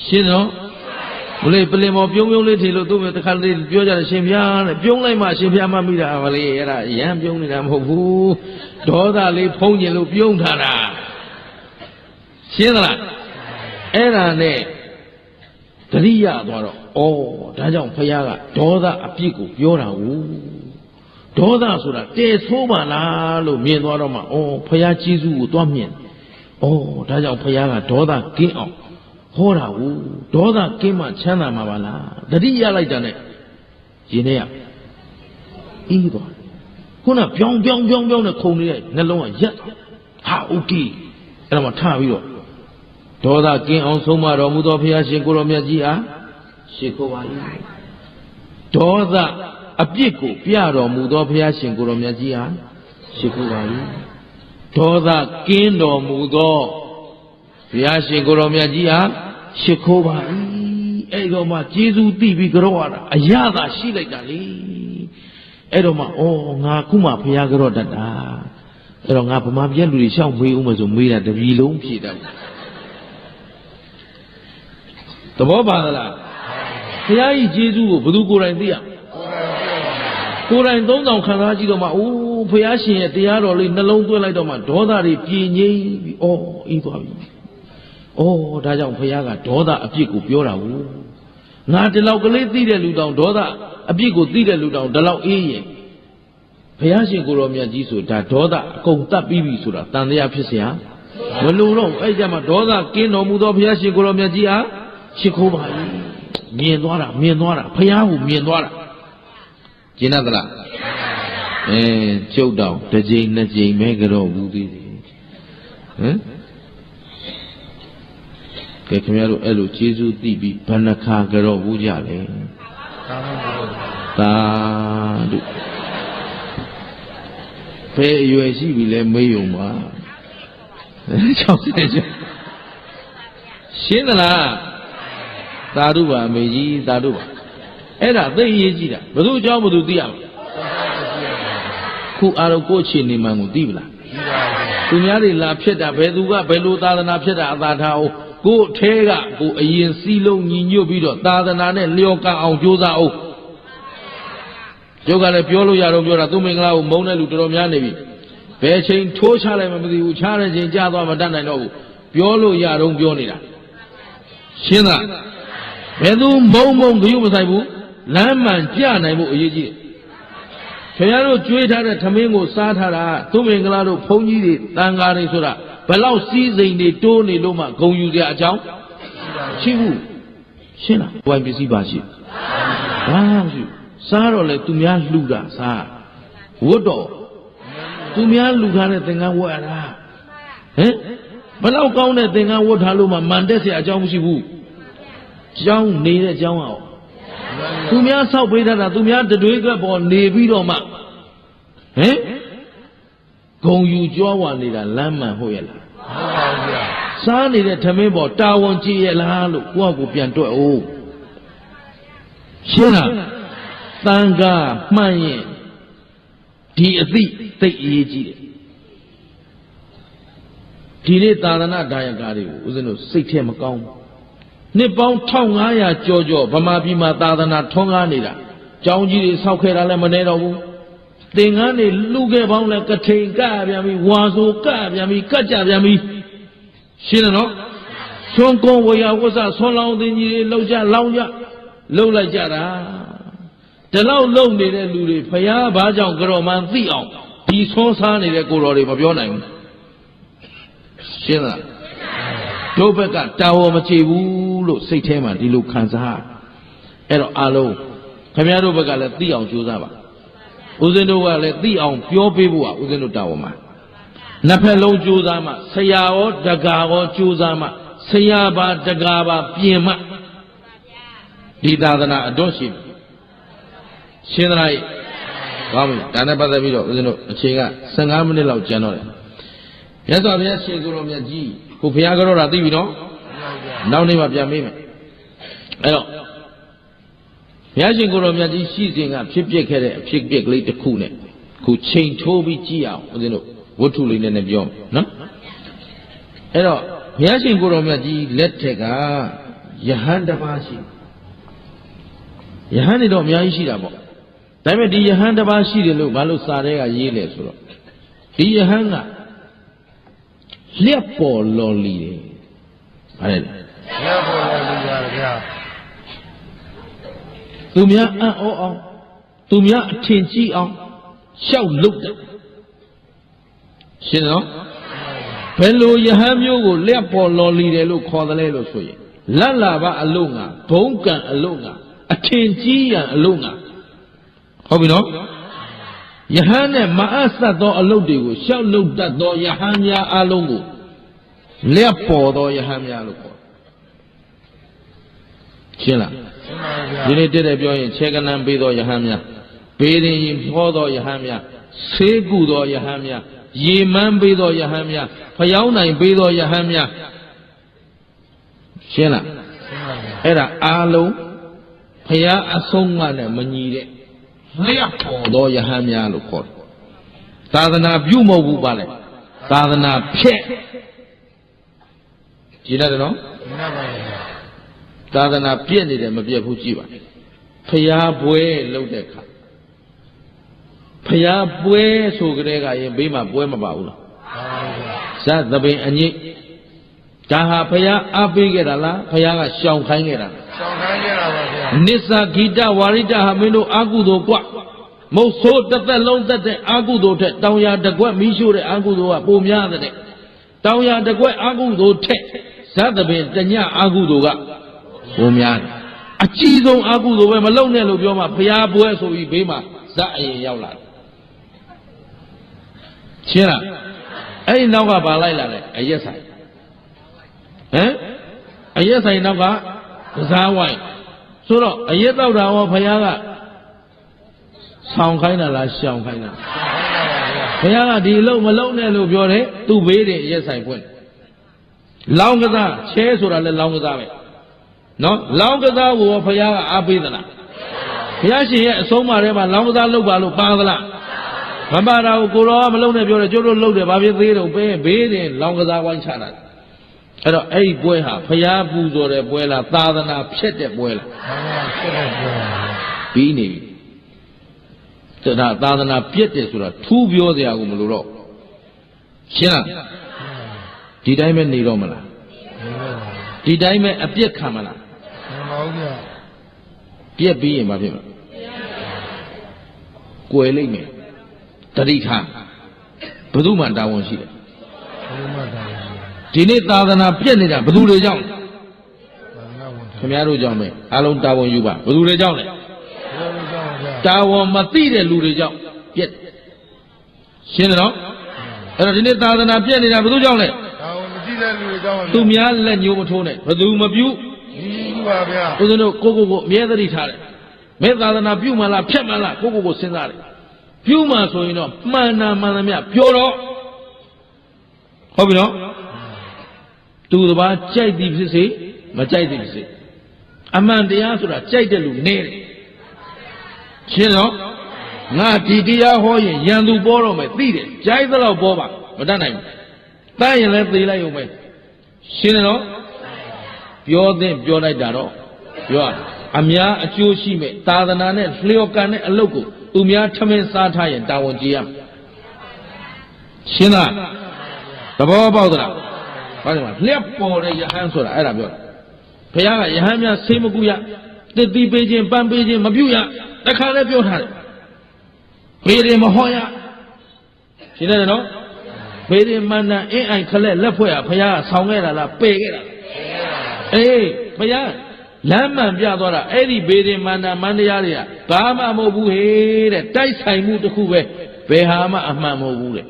ရှင်းနော်ဘလေပလင်မော်ပြုံးလေးထီလို့သူ့ပဲတစ်ခါလေးပြောကြတယ်ရှင်ဖျားတဲ့ပြုံးလိုက်မှရှင်ဖျားမှမိတာဗလေအဲ့ဒါရမ်းပြုံးနေတာမဟုတ်ဘူးဒေါသလေးဖုံးကျင်လို့ပြုံးထားတာရှင်းသလားအဲ့ဒါနဲ့တတိယသွားတော့ဒါကြောင့်ဖျားကဒေါသအပြစ်ကိုပြောတာဟုတ်ဒေါသဆိုတာတဲဆိုးပါလားလို့မြင်သွားတော့မှဖျားကျေးဇူးကိုသွားမြင်ဒါကြောင့်ဖျားကဒေါသကင်းအောင်ဟောတာဟုတ်ဒေါသကင်းမှချမ်းသာမှာပါလားတတိယလိုက်တာနဲ့ရင်ထဲကအေးသွားခုနပြောင်းနဲ့ခုန်နေတဲ့နှလုံးကရက်ဟာโอเคအဲ့ဒါမှထပြီးတော့ဒေါသကင်းအောင်ဆုံးမတော်မူသောဘုရားရှင်ကိုရောမြတ်ကြီးအားရှိခိုးပါ၏ဒေါသအပြစ်ကိုပြတော်မူသောဘုရားရှင်ကိုရောမြတ်ကြီးအားရှိခိုးပါ၏ဒေါသကင်းတော်မူသောဘုရားရှင်ကိုရောမြတ်ကြီးအားရှိခိုးပါ၏အဲ့တော့မှကျေးဇူးသိပြီးကြောရတာအရသာရှိလိုက်တာလေအဲ့တော့မှငါခုမှဘုရားကြောတတ်တာအဲ့တော့ငါဗမာပြည်လူတွေရှောက်မေးဦးမယ်ဆိုမေးတာတပြည်လုံးဖြေတတ်တယ်သဘောပါသလားဘုရားကြီးကျေးဇူးကိုဘယ်သူကိုယ်တိုင်သိရကိုယ်တိုင်3000ခံစားကြည့်တော့မှဘုရားရှင်ရဲ့တရားတော်လေးနှလုံးသွင်းလိုက်တော့မှဒေါသတွေပြင်းငြိမ်းပြီးအေးသွားပြီဒါကြောင့်ဘုရားကဒေါသအပြစ်ကိုပြောတာဟုတ်ငါဒီလောက်ကလေးသိတဲ့လူတောင်ဒေါသအပြစ်ကိုသိတဲ့လူတောင်ဒီလောက်အေးရင်ဘုရားရှင်ကိုရောမြတ်ကြီးဆိုဒါဒေါသအကုန်တတ်ပြီးပြီဆိုတာတန်တရားဖြစ်เสียမလို့တော့အဲ့ကြမှာဒေါသကင်းတော်မူသောဘုရားရှင်ကိုရောမြတ်ကြီးအားရှိခိုးပါ၏မြင်သွားတာဘုရားကိုမြင်သွားတာကျင့်တတ်လားကျုပ်တောင်တစ်ကြိမ်နှစ်ကြိမ်ပဲကြောဘူးသေးတယ်ကဲခင်ဗျားတို့အဲ့လိုကျေးဇူးသိပြီးဘယ်နှခါကြောဘူးကြလဲသာဓုဘယ်အရွယ်ရှိပြီလဲမေးယုံပါ60ကျော်ရှင်းသလားသာဓုပါမေကြီးသာဓုပါအဲ့ဒါသိရေးကြည့်တာဘယ်သူအကြောင်းဘယ်သူသိရမလဲခုအားလုံးကိုယ့်အခြေအနေမှန်ကိုသိပလားသူများတွေလာဖြစ်တာဘယ်သူကဘယ်လိုသာသနာဖြစ်တာအသာထားအောင်ကိုယ့်ထဲကကိုယ်အရင်စီးလုံးညီညွတ်ပြီးတော့သာသနာနဲ့လျော်ကအောင်ကြိုးစားအောင်ကျုပ်ကလည်းပြောလို့ရတော့ပြောတာသူမင်္ဂလာကိုမုန်းတဲ့လူတော်တော်များနေပြီဘယ်ချိန်ထိုးချလိုက်မှမသိဘူးချတဲ့ချိန်ကြာသွားမှတတ်နိုင်တော့ဘူးပြောလို့ရတော့ပြောနေတာရှင်းလားဘယ်သူမုံဂရုမဆိုင်ဘူးလမ်းမှန်ကြနိုင်ဖို့အရေးကြီးတယ်ခင်ဗျားတို့ကြွေးထားတဲ့ထမင်းကိုစားထားတာသူမင်္ဂလာတို့ဘုန်းကြီးတွေတန်ဃာတွေဆိုတာဘယ်လောက်စီးစိမ်တွေတိုးနေလို့မှဂုံယူကြအကြောင်းရှိဘူးရှင်းလားဝိုင်းပစ္စည်းပါရှိဘာမရှိစားတော့လေသူများလှူတာစားဝတ်တော့သူများလှူထားတဲ့သင်္ကန်းဝတ်ရတာဘယ်လောက်ကောင်းတဲ့သင်္ကန်းဝတ်ထားလို့မှမန်တက်เสียအကြောင်းမရှိဘူးကျောင်းနေတဲ့ကျောင်းအောင်သူများဆောက်ပေးထားတာသူများတတွေးကပေါ်နေပြီးတော့မှဂုံယူကြွားဝါနေတာလမ်းမှန်ဟုတ်ရဲ့လားဟုတ်ပါဘူးဗျာစားနေတဲ့ထမင်းပေါ်တာဝန်ကြည့်ရဲ့လားလို့ကိုယ့်အကိုပြန်တွက်အောင်ရှင်းလားတန်ခါမှန်ရင်ဒီအသိသိအရေးကြီးတယ်ဒီနေ့သာသနာဒါယကာတွေကိုဦးဇင်းတို့စိတ်ထဲမကောင်း နှစ်ပေါင်း1500ကျော်ဗမာပြည်မှာသာသနာထွန်းကားနေတာကျောင်းကြီးတွေဆောက်ခဲ့တာလည်းမနေတော့ဘူးသင်္ကန်းတွေလူခဲ့ပေါင်းလည်းကထိန်ကပ်ပြန်ပြီဝါဆိုကပ်ပြန်ပြီကတ်ကြပြန်ပြီရှင်းတယ်နော်ဆွန်ကုန်းဝေယဝဆဆွန်လောင်းသင်ကြီးတွေလှုပ်ကြလောင်းကြလှုပ်လိုက်ကြတာဒီလောက်လှုပ်နေတဲ့လူတွေဖယားဘာကြောင့်ကြော်မှန်းသိအောင်ဒီဆွန်စားနေတဲ့ကိုတော်တွေမပြောနိုင်ဘူးရှင်းလားတို့ဘက်ကတာဝမချေဘူးလို့စိတ်ထဲမှာဒီလိုခံစားအဲ့တော့အလုံးခင်ဗျားတို့ဘက်ကလည်းသိအောင်ကြိုးစားပါဦးဇင်းတို့ကလည်းသိအောင်ပြောပေးဖို့ကဦးဇင်းတို့တာဝန်မှာနှစ်ဖက်လုံးကြိုးစားမှဆရာရောတကာရောကြိုးစားမှဆရာပါတကာပါပြင်မှဒီသာသနာအတွန်းရှိရှင်းသလားဘာမလဲဒါနဲ့ပတ်သက်ပြီးတော့ဦးဇင်းတို့အချိန်က15မိနစ်လောက်ကျန်တော့တယ်မြတ်စွာဘုရားရှင်ကိုယ်တော်မြတ်ကြီးကိုဘုရားကြောတာသိပြီနော်နောက်နေ့မှပြန်မေးမယ်အဲ့တော့ဘုရားရှင်ကိုယ်တော်မြတ်ကြီးရှိစဉ်ကဖြစ်ပျက်ခဲ့တဲ့အဖြစ်ပျက်ကလေးတစ်ခုနဲ့ခုချိန်ထိုးပြီးကြည့်အောင်ဦးဇင်းတို့ဝတ္ထုလေးနဲ့ပြောမယ်နော်အဲ့တော့ဘုရားရှင်ကိုယ်တော်မြတ်ကြီးလက်ထက်ကယဟန်တစ်ပါးရှိယဟန်တွေတော့အများကြီးရှိတာပေါ့ဒါပေမဲ့ဒီယဟန်တစ်ပါးရှိတယ်လို့ဘာလို့စာထဲကရေးလဲဆိုတော့ဒီယဟန်ကလျက်ပေါ်လော်လီတယ်ဗါလဲလျက်ပေါ်လော်လီပါဗျာသူများအံ့ဩအောင်သူများအထင်ကြီးအောင်ရှောက်လုပ်တယ်ရှင်းနော်ဘယ်လိုယဟန်မျိုးကိုလျက်ပေါ်လော်လီတယ်လို့ခေါ်တယ်လဲလို့ဆိုရင်လတ်လာပါအလုံးကဘုံကံအလုံးကအထင်ကြီးရန်အလုံးကဟုတ်ပြီနော်ယဟန်နဲ့မအပ်ဆက်သောအလုပ်တွေကိုရှောက်လုပ်တတ်သောယဟန်များအလုံးကိုလျက်ပေါ်သောယဟန်များလို့ခေါ်ရှင်းလားဒီနေ့တည့်တယ်ပြောရင်ခြေကနံပေးသောယဟန်များဘေးရင်ဖြောသောယဟန်များဆေးကုသောယဟန်များရေမန်းပေးသောယဟန်များဖျောင်းနိုင်ပေးသောယဟန်များရှင်းလားအဲ့ဒါအားလုံးဖျားအဆုံးကနဲ့မညီတဲ့လျက်ပေါ်သောယဟန်များလို့ခေါ်တယ်သာသနာပြုမဟုတ်ဘူးပါလေသာသနာဖျက်ကြည့်ရတယ်နော်မှန်ပါဗျာသာသနာပြည့်နေတယ်မပြည့်ဘူးကြည့်ပါဖျားပွဲလုပ်တဲ့အခါဖျားပွဲဆိုကြတဲ့ကရင်ဘေးမှာပွဲမပါဘူးလားဇတ်သပင်အညိဒါဟာဖျားအားပေးခဲ့တာလားဖျားကရှောင်ခိုင်းခဲ့တာရှောင်ခိုင်းခဲ့တာပါဗျာနိစ္စဂိတဝါရိတဟာမင်းတို့အာကုသိုလ်กว่าမဟုတ်ဆိုးတစ်သက်လုံးသက်တဲ့အာကုသိုလ်ထက်တောင်ရတကွက်မီးရှို့တဲ့အာကုသိုလ်ကပိုများတဲ့တောင်ရတကွက်အာကုသိုလ်ထက်ဇတ်သပင်တညအာကုသိုလ်ကပိုများတယ်အကြီးဆုံးအာကုသိုလ်ပဲမလုံနဲ့လို့ပြောမှဘုရားပွဲဆိုပြီးဘေးမှာဇတ်အရင်ရောက်လာတယ်ရှင်းလားအဲ့ဒီနောက်ကဘာလိုက်လာလဲအရက်ဆိုင်ဟမ်အရက်ဆိုင်နောက်ကကစားဝိုင်းဆိုတော့အရက်တော့တာရောဘုရားကဆောင်ခိုင်းတာလားရှောင်ခိုင်းတာဘုရားကဒီလုံးမလုံးနဲ့လို့ပြောတယ်သူ့ဘေးတွေရက်ဆိုင်ဖွင့်လောင်းကစားချဲဆိုတာလည်းလောင်းကစားပဲနော်လောင်းကစားကိုဘုရားကအားပေးသလားဘုရားရှင်ရဲ့အဆုံးအမထဲမှာလောင်းကစားလုပ်ပါလို့ပါသလားမပါတာကိုတော်ကမလုံးနဲ့ပြောတယ်ကျိုးတို့လုပ်တယ်ဘာဖြစ်သေးတော့ဘေးတင်လောင်းကစားဝိုင်းချတာအဲ့တော့အဲ့ဒီပွဲဟာဘုရားပူဇော်တဲ့ပွဲလားသာသနာဖျက်တဲ့ပွဲလားဖြစ်တဲ့ပွဲပြီးနေပြီဒါသာသနာပြည့်တယ်ဆိုတာထူးပြောစရာကိုမလိုတော့ရှင်းလားဒီတိုင်းပဲနေတော့မလားဒီတိုင်းပဲအပြစ်ခံမလားမပါဘူးဗျာပြက်ပြီးရင်မဖြစ်မလားကွယ်လိမ့်မယ်တတိထားဘယ်သူမှတာဝန်ရှိတယ်ဘယ်သူမှတာဝန်ဒီနေ့သာသနာပြည့်နေတာဘယ်သူတွေကြောင့်ခင်ဗျားတို့ကြောင့်ပဲအားလုံးတာဝန်ယူပါဘယ်သူတွေကြောင့်လဲတာဝန်မသိတဲ့လူတွေကြောင့်ပြည့်ရှင်းတယ်နော်အဲ့တော့ဒီနေ့သာသနာပြည့်နေတာဘယ်သူကြောင့်လဲတာဝန်မသိတဲ့လူတွေကြောင့်သူများလက်ညှိုးမထိုးနဲ့ဘယ်သူမပြုဘူးပါဗျာဦးဇင်းတို့ကိုအမြဲတည်းထားတယ်မဲသာသနာပြုမှလားဖြတ်မှလားကိုစဉ်းစားတယ်ပြုမှဆိုရင်တော့မှန်တာမှန်သမျှပြောတော့ဟုတ်ပြီနော်သူတစ်ပါးကြိုက်သည်ဖြစ်စေမကြိုက်သည်ဖြစ်စေအမှန်တရားဆိုတာကြိုက်တဲ့လူနေတယ်ရှင်းတော့ငါဒီတရားဟောရင်ရန်သူပေါ်တော့မယ်သိတယ်ကြိုက်သလောက်ပေါ်ပါမတတ်နိုင်ဘူးတတ်ရင်လည်းသေလိုက်ရုံပဲရှင်းတယ်နော် ပြောလိုက်တာတော့ပြောအများအကျိုးရှိမဲ့သာသနာနဲ့လျော်ကန်တဲ့အလုပ်ကိုသူများထမင်းစားထားရင်တာဝန်ကျေရမယ်ရှင်းလားသဘောပေါက်သလားဘာလဲလျက်ပေါ်တဲ့ယဟန်ဆိုတာအဲ့ဒါပြောဘုရားကယဟန်များဆေးမကူရတစ်တိပေးခြင်းပန်းပေးခြင်းမပြုရတခါလည်းပြောထားတယ်ဘေးတွေမဟောရရှင်းတယ်နော်ဘေးတွေမန္တန်အင်းအိုင်ခလက်လက်ဖွဲ့ရဘုရားကဆောင်းခဲ့တာလားပယ်ခဲ့တာအေးဘုရားလမ်းမှန်ပြသွားတာအဲ့ဒီဘေးတွေမန္တန်မန္တရားတွေကဘာမှမဟုတ်ဘူးဟေးတဲ့တိုက်ဆိုင်မှုတစ်ခုပဲဘယ်ဟာမှအမှန်မဟုတ်ဘူးတဲ့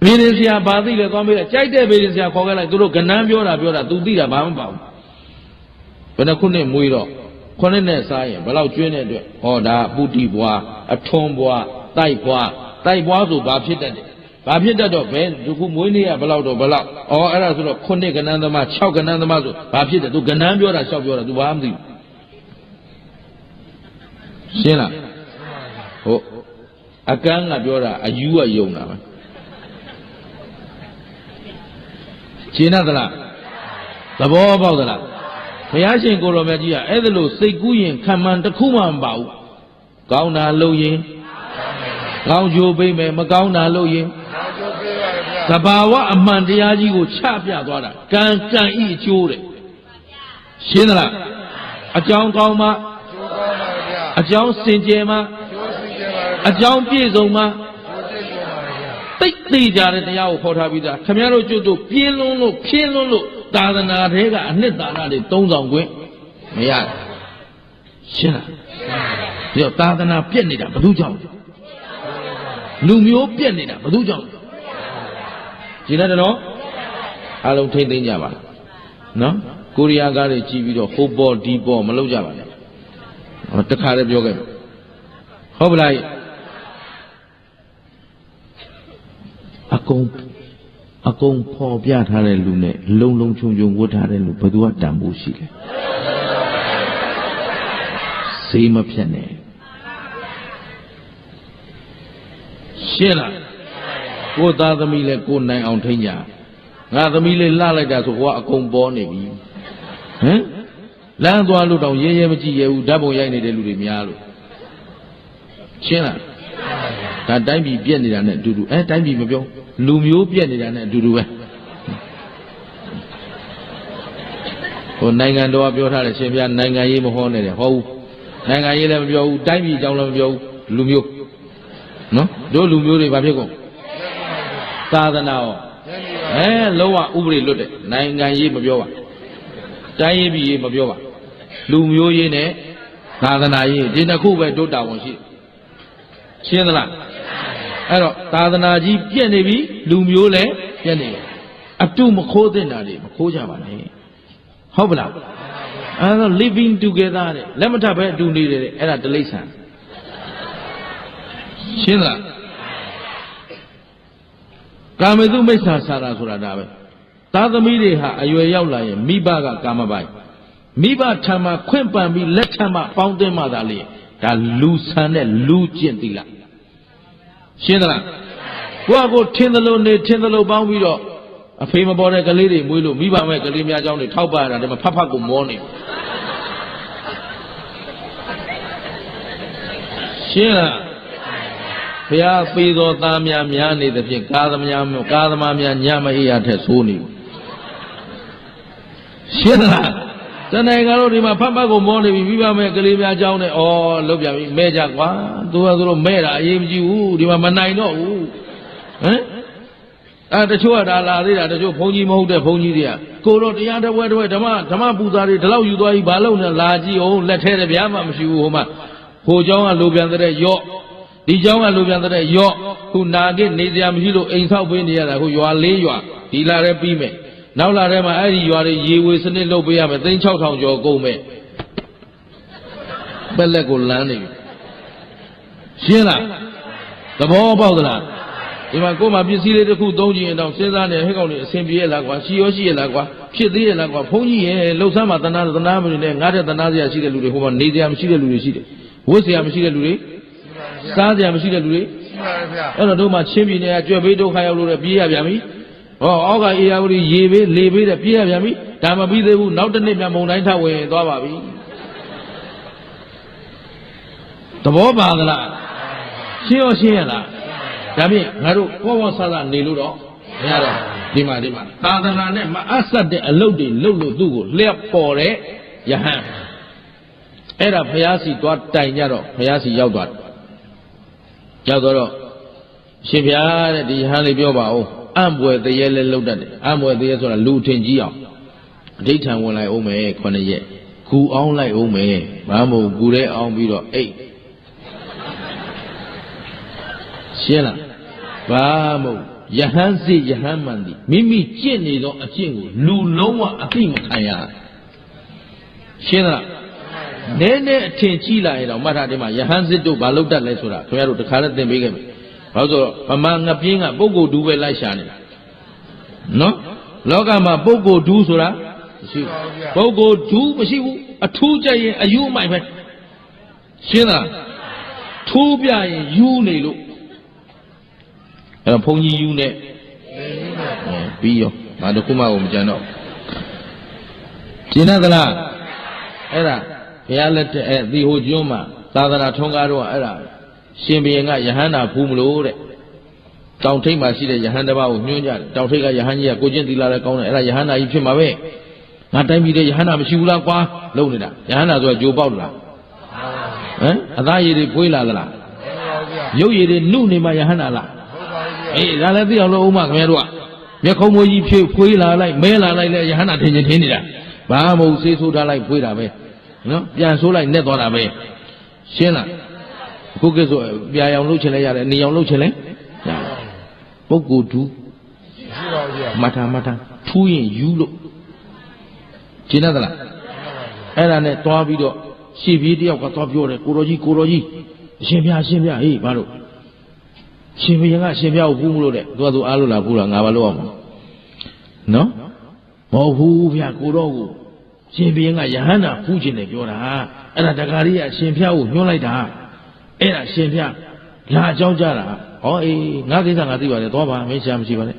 ဘေးရင်ဆရာဘာသိလဲသွားမေးတယ်ကြိုက်တဲ့ဘေးရင်ဆရာခေါ်ခဲ့လိုက်သူတို့ကဏန်းပြောတာသူသိတာဘာမှမပေါ့ဘယ်နှခုနဲ့မွေးတော့ခုနှစ်နဲ့စားရင်ဘယ်လောက်ကျွင်းတဲ့အတွက်ဟောဒါပုတိဘွားအထွန်းဘွားတိုက်ဘွားဆိုဘာဖြစ်တတ်တယ်ဘာဖြစ်တတ်တော့ဘယ်ဒီခုမွေးနေ့ကဘယ်လောက်တော့ဘယ်လောက်ဩအဲ့ဒါဆိုတော့ခုနှစ်ကဏန်းသမား6ကဏန်းသမားဆိုဘာဖြစ်တယ်သူကဏန်းပြောတာ6ပြောတာသူဘာမှမသိဘူးရှင်းလားဟုတ်အကန်းကပြောတာအယူကယုံတာပဲရှင်းသလားသဘောပေါက်သလားဘုရားရှင်ကိုတော်မြတ်ကြီးကအဲ့ဒါလို့စိတ်ကူးရင်ခံမှန်တစ်ခုမှမပါဘူးကောင်းတာလုပ်ရင်ကောင်းကျိုးပေးမယ်မကောင်းတာလုပ်ရင်သဘာဝအမှန်တရားကြီးကိုချပြသွားတာကံဤအကျိုးတဲ့ရှင်းသလားအကြောင်းကောင်းမှအကြောင်းစင်ကြယ်မှအကြောင်းပြည့်စုံမှတိတ်သေးကြတဲ့တရားကိုခေါ်ထားပြီးသားခင်ဗျားတို့ကျွတ်တို့ပြင်းလွန်းလို့သာသနာထဲကအနှစ်သာရတွေသုံးဆောင်ခွင့်မရရှင်းလားဒီတော့သာသနာပြက်နေတာဘယ်သူကြောင့်လူမျိုးပြက်နေတာဘယ်သူကြောင့်ရှင်းတယ်နော်အားလုံးထိမ့်သိမ်းကြပါနော်ကိုရီးယားကားတွေကြည့်ပြီးတော့ဟိုပေါ်ဒီပေါ်မလုပ်ကြပါနဲ့တခါတည်းပြောခဲ့ဟုတ်ပလားအကုန်ဖော်ပြထားတဲ့လူနဲ့လုံချုံဝတ်ထားတဲ့လူဘယ်သူကတန်ဖို့ရှိလဲစေးမဖြတ်နဲ့ရှင်းလားကိုသားသမီးလည်းကိုနိုင်အောင်ထိန်းကြငါသမီးလေးလှလိုက်တာဆိုကအကုန်ပေါ်နေပြီဟမ်လမ်းသွားလို့တောင်ရဲမကြည့်ရဘူးဓာတ်ပုံရိုက်နေတဲ့လူတွေများလို့ရှင်းလားဒါတိုင်းပြည်ပြက်နေတာနဲ့အတူတူတိုင်းပြည်မပြောလူမျိုးပြက်နေတာနဲ့အတူတူပဲဟိုနိုင်ငံတော်ကပြောထားတယ်ရှင်ဗျာနိုင်ငံရေးမဟောနဲ့တယ်ဟောဘူးနိုင်ငံရေးလည်းမပြောဘူးတိုင်းပြည်အကြောင်းလည်းမပြောဘူးလူမျိုးနော်တို့လူမျိုးတွေဘာဖြစ်ကုန်သာသနာရောလုံးဝဥပဒေလွတ်တယ်နိုင်ငံရေးမပြောပါတိုင်းရေးပြည်ရေးမပြောပါလူမျိုးရေးနဲ့သာသနာရေးဒီနှစ်ခုပဲတို့တာဝန်ရှိရှင်းသလားအဲ့တော့သာသနာကြီးပြည့်နေပြီလူမျိုးလည်းပြည့်နေတယ်အတုမခိုးတဲ့တာတွေမခိုးကြပါနဲ့ဟုတ်ပလားအဲ့တော့ living together တဲ့လက်မထပ်ပဲအတူနေတယ်အဲ့ဒါတိရစ္ဆာန်ရှင်းလားကာမေတုမိစ္ဆာစာရာဆိုတာဒါပဲသားသမီးတွေဟာအရွယ်ရောက်လာရင်မိဘကကာမပိုင်မိဘထံမှာခွင့်ပန်ပြီးလက်ထံမှာပေါင်းသိမှသာလေဒါလူဆန်တဲ့လူကျင့်သီလရှင်းသလားကိုထင်းသလိုနေထင်းသလိုပေါင်းပြီးတော့အဖေမပေါ်တဲ့ကလေးတွေမွေးလို့မိဘမဲ့ကလေးများเจ้าတွေထောက်ပါရတာဒီမှာဖတ်ကိုမောနေရှင်းလားဘုရားပေးတော်သားများနေသဖြင့်ကာသမားများညမအေးရထက်ဆိုးနေရှင်းလားတဏှာကတော့ဒီမှာဖတ်ကိုမောနေပြီမိဘမဲ့ကလေးများเจ้าနဲ့ဩလောက်ပြန်ပြီမဲကြကွာသူကတို့မဲတာအရေးမကြီးဘူးဒီမှာမနိုင်တော့ဘူးဟမ်တချို့ကဒါလာသေးတာတချို့ဘုန်းကြီးမဟုတ်တဲ့ဘုန်းကြီးတွေကကိုတော့တရားတစ်ဝဲဓမ္မပူဇာတွေဒီလောက်ယူသွားပြီးဘာလို့လဲလာကြည့်အောင်လက်ထဲတဲ့ဗျာမှမရှိဘူးဟိုမှာဟိုเจ้าကလိုပြန်တဲ့ရော့ဒီเจ้าကလိုပြန်တဲ့ရော့ခုနာကိနေစရာမရှိလို့အိမ်ဆောက်ပေးနေရတာဟိုရွာ၄ရွာဒီလာရဲပြီးမယ်နောက်လာထဲမှာအဲ့ဒီရွာတွေရေဝေစနစ်လုပ်ပေးရမယ်သိန်း6000ကျော်ကုန်မယ်ပက်လက်ကိုလမ်းနေပြီရှင်းလားသဘောပေါက်သလားဒီမှာကိုယ်မှာပစ္စည်းလေးတစ်ခုသုံးကြည့်ရင်တော့စဉ်းစားနေဟဲ့ကောင်လေးအဆင်ပြေရလားကွာရှိရလားကွာဖြစ်သေးရလားကွာဘုန်းကြီးရဲ့လှုပ်ဆမ်းမှာတနာမနေနဲ့ငါတဲ့တနာစရာရှိတဲ့လူတွေဟိုမှာနေစရာမရှိတဲ့လူတွေရှိတယ်ဝတ်စရာမရှိတဲ့လူတွေစားစရာမရှိတဲ့လူတွေရှိပါရဲ့ဗျာအဲ့တော့တို့မှချင်းပြည်နယ်ကကြွယ်ဘေးဒုက္ခရောက်လို့ပြေးရပြန်ပြီဟောအောက်ကအေယာဝတီရေဘေးလေဘေးတဲ့ပြေးရပြန်ပြီ ဒါမပြီးသေးဘူးနောက်တစ်နေ့ပြန်မုံတိုင်းထပ်ဝင်သွားပါပြီသဘောပါသလားရှင်းရောရှင်းရလားဒါဖြင့်ငါတို့ဘောဘောဆဆနေလို့တော့မရတော့ဒီမှာသာသနာနဲ့မအပ်ဆက်တဲ့အလုပ်တွေလုပ်လို့သူ့ကိုလျှက်ပေါ်တဲ့ယဟန်အဲ့ဒါဘုရားစီသွားတိုင်ကြတော့ဘုရားစီရောက်သွားတယ်ရောက်တော့ရှင်ဘုရားတဲ့ဒီယဟန်လေးပြောပါဦးအံ့ပွေတရေလဲလှုပ်တတ်တယ်အံ့ပွေတရေဆိုတာလူထင်ကြီးအောင်အဋိဌံဝင်လိုက်အောင်မယ်9ရက်ကူအောင်လိုက်အောင်မယ်ဘာမို့ကူတဲ့အောင်ပြီးတော့အိတ်ရှင်းလားဘာမို့ယဟန်စိယဟန်မှန်သည်မိမိကျင့်နေသောအကျင့်ကိုလူလုံးဝအသိမခံရရှင်းလားနည်းနည်းအထင်ကြီးလာရင်တော့မှတ်ထားတယ်မှာယဟန်စစ်တို့ဘာလုပ်တတ်လဲဆိုတာခင်ဗျားတို့တခါလည်းသင်ပေးခဲ့မယ်ဘာလို့ဆိုတော့ဗမာငပြင်းကပုဂ္ဂိုလ်ဒူးပဲလိုက်ရှာနေတာနော်လောကမှာပုဂ္ဂိုလ်ဒူးဆိုတာမရှိဘူးပုဂ္ဂိုလ်ဒူးမရှိဘူးအထူးကြရင်အယူမိုက်ပဲရှင်းလားထူးပြရင်ယူနေလို့အဲ့တော့ဘုန်းကြီးယူနေပြီးရောငါတို့ခုမှကိုမကြံတော့ရှင်းသလားအဲ့ဒါဘုရားလက်ထက်အဲ့ဒီဟိုကျွန်းမှာသာသနာထွန်းကားတော့အဲ့ဒါရှင်ဘုရင်ကယဟန္တာဖူးမလို့တဲ့တောင်ထိပ်မှာရှိတဲ့ယဟန်တစ်ပါးကိုညွှန်းကြတယ်တောင်ထိပ်ကယဟန်ကြီးကကိုကျင့်သီလလည်းကောင်းတယ်အဲ့ဒါယဟန္တာကြီးဖြစ်မှာပဲငါတိုင်းပြည်တဲ့ယဟန္တာမရှိဘူးလားကွာလုံနေတာယဟန္တာဆိုတာဂျိုပေါက်လားဟမ်အသားရည်တွေဖွေးလာသလားရုပ်ရည်တွေနှုတ်နေမှယဟန္တာလားအေးဒါလည်းသိအောင်လို့ဥမခင်ဗျားတို့ကမျက်ခုံးမွေးကြီးဖြေဖွေးလာလိုက်မဲလာလိုက်လဲယဟန္တာထင်နေတာဘာမဟုတ်ဆေးဆိုးထားလိုက်ဖွေးတာပဲနော်ပြန်ဆိုးလိုက်နဲ့သွားတာပဲရှင်းလားအခုကဆိုပြာရောင်လှုပ်ချင်လဲရတယ်နေရောင်လှုပ်ချင်လဲရတယ်ပုဂ္ဂိုလ်ဒူးရှိပါဗျာမထထူးရင်ယူလို့ရှင်းသလားအဲ့ဒါနဲ့တွားပြီးတော့ရှေ့ပြေးတယောက်ကသွားပြောတယ်ကိုတော်ကြီးအရှင်ဘုရားဟေးဘာလို့ရှင်ဘုရင်ကရှင်ဘုရားကိုပူးမလို့တဲ့သူကသူအားလို့လားပူးလားငါဘာလို့အောင်နော်မဟုတ်ဘူးဗျာကိုတော်ကိုရှင်ဘုရင်ကယဟန္တာပူးခြင်းနဲ့ပြောတာအဲ့ဒါတက္ကရီကအရှင်ဘုရားကိုညွှန်းလိုက်တာအဲ့ဒါရှင်ဘုရားလာအကြောင်းကြတာဟောအေးငါကိစ္စငါသိပါတယ်သွားပါမင်းရှာမရှိပါနဲ့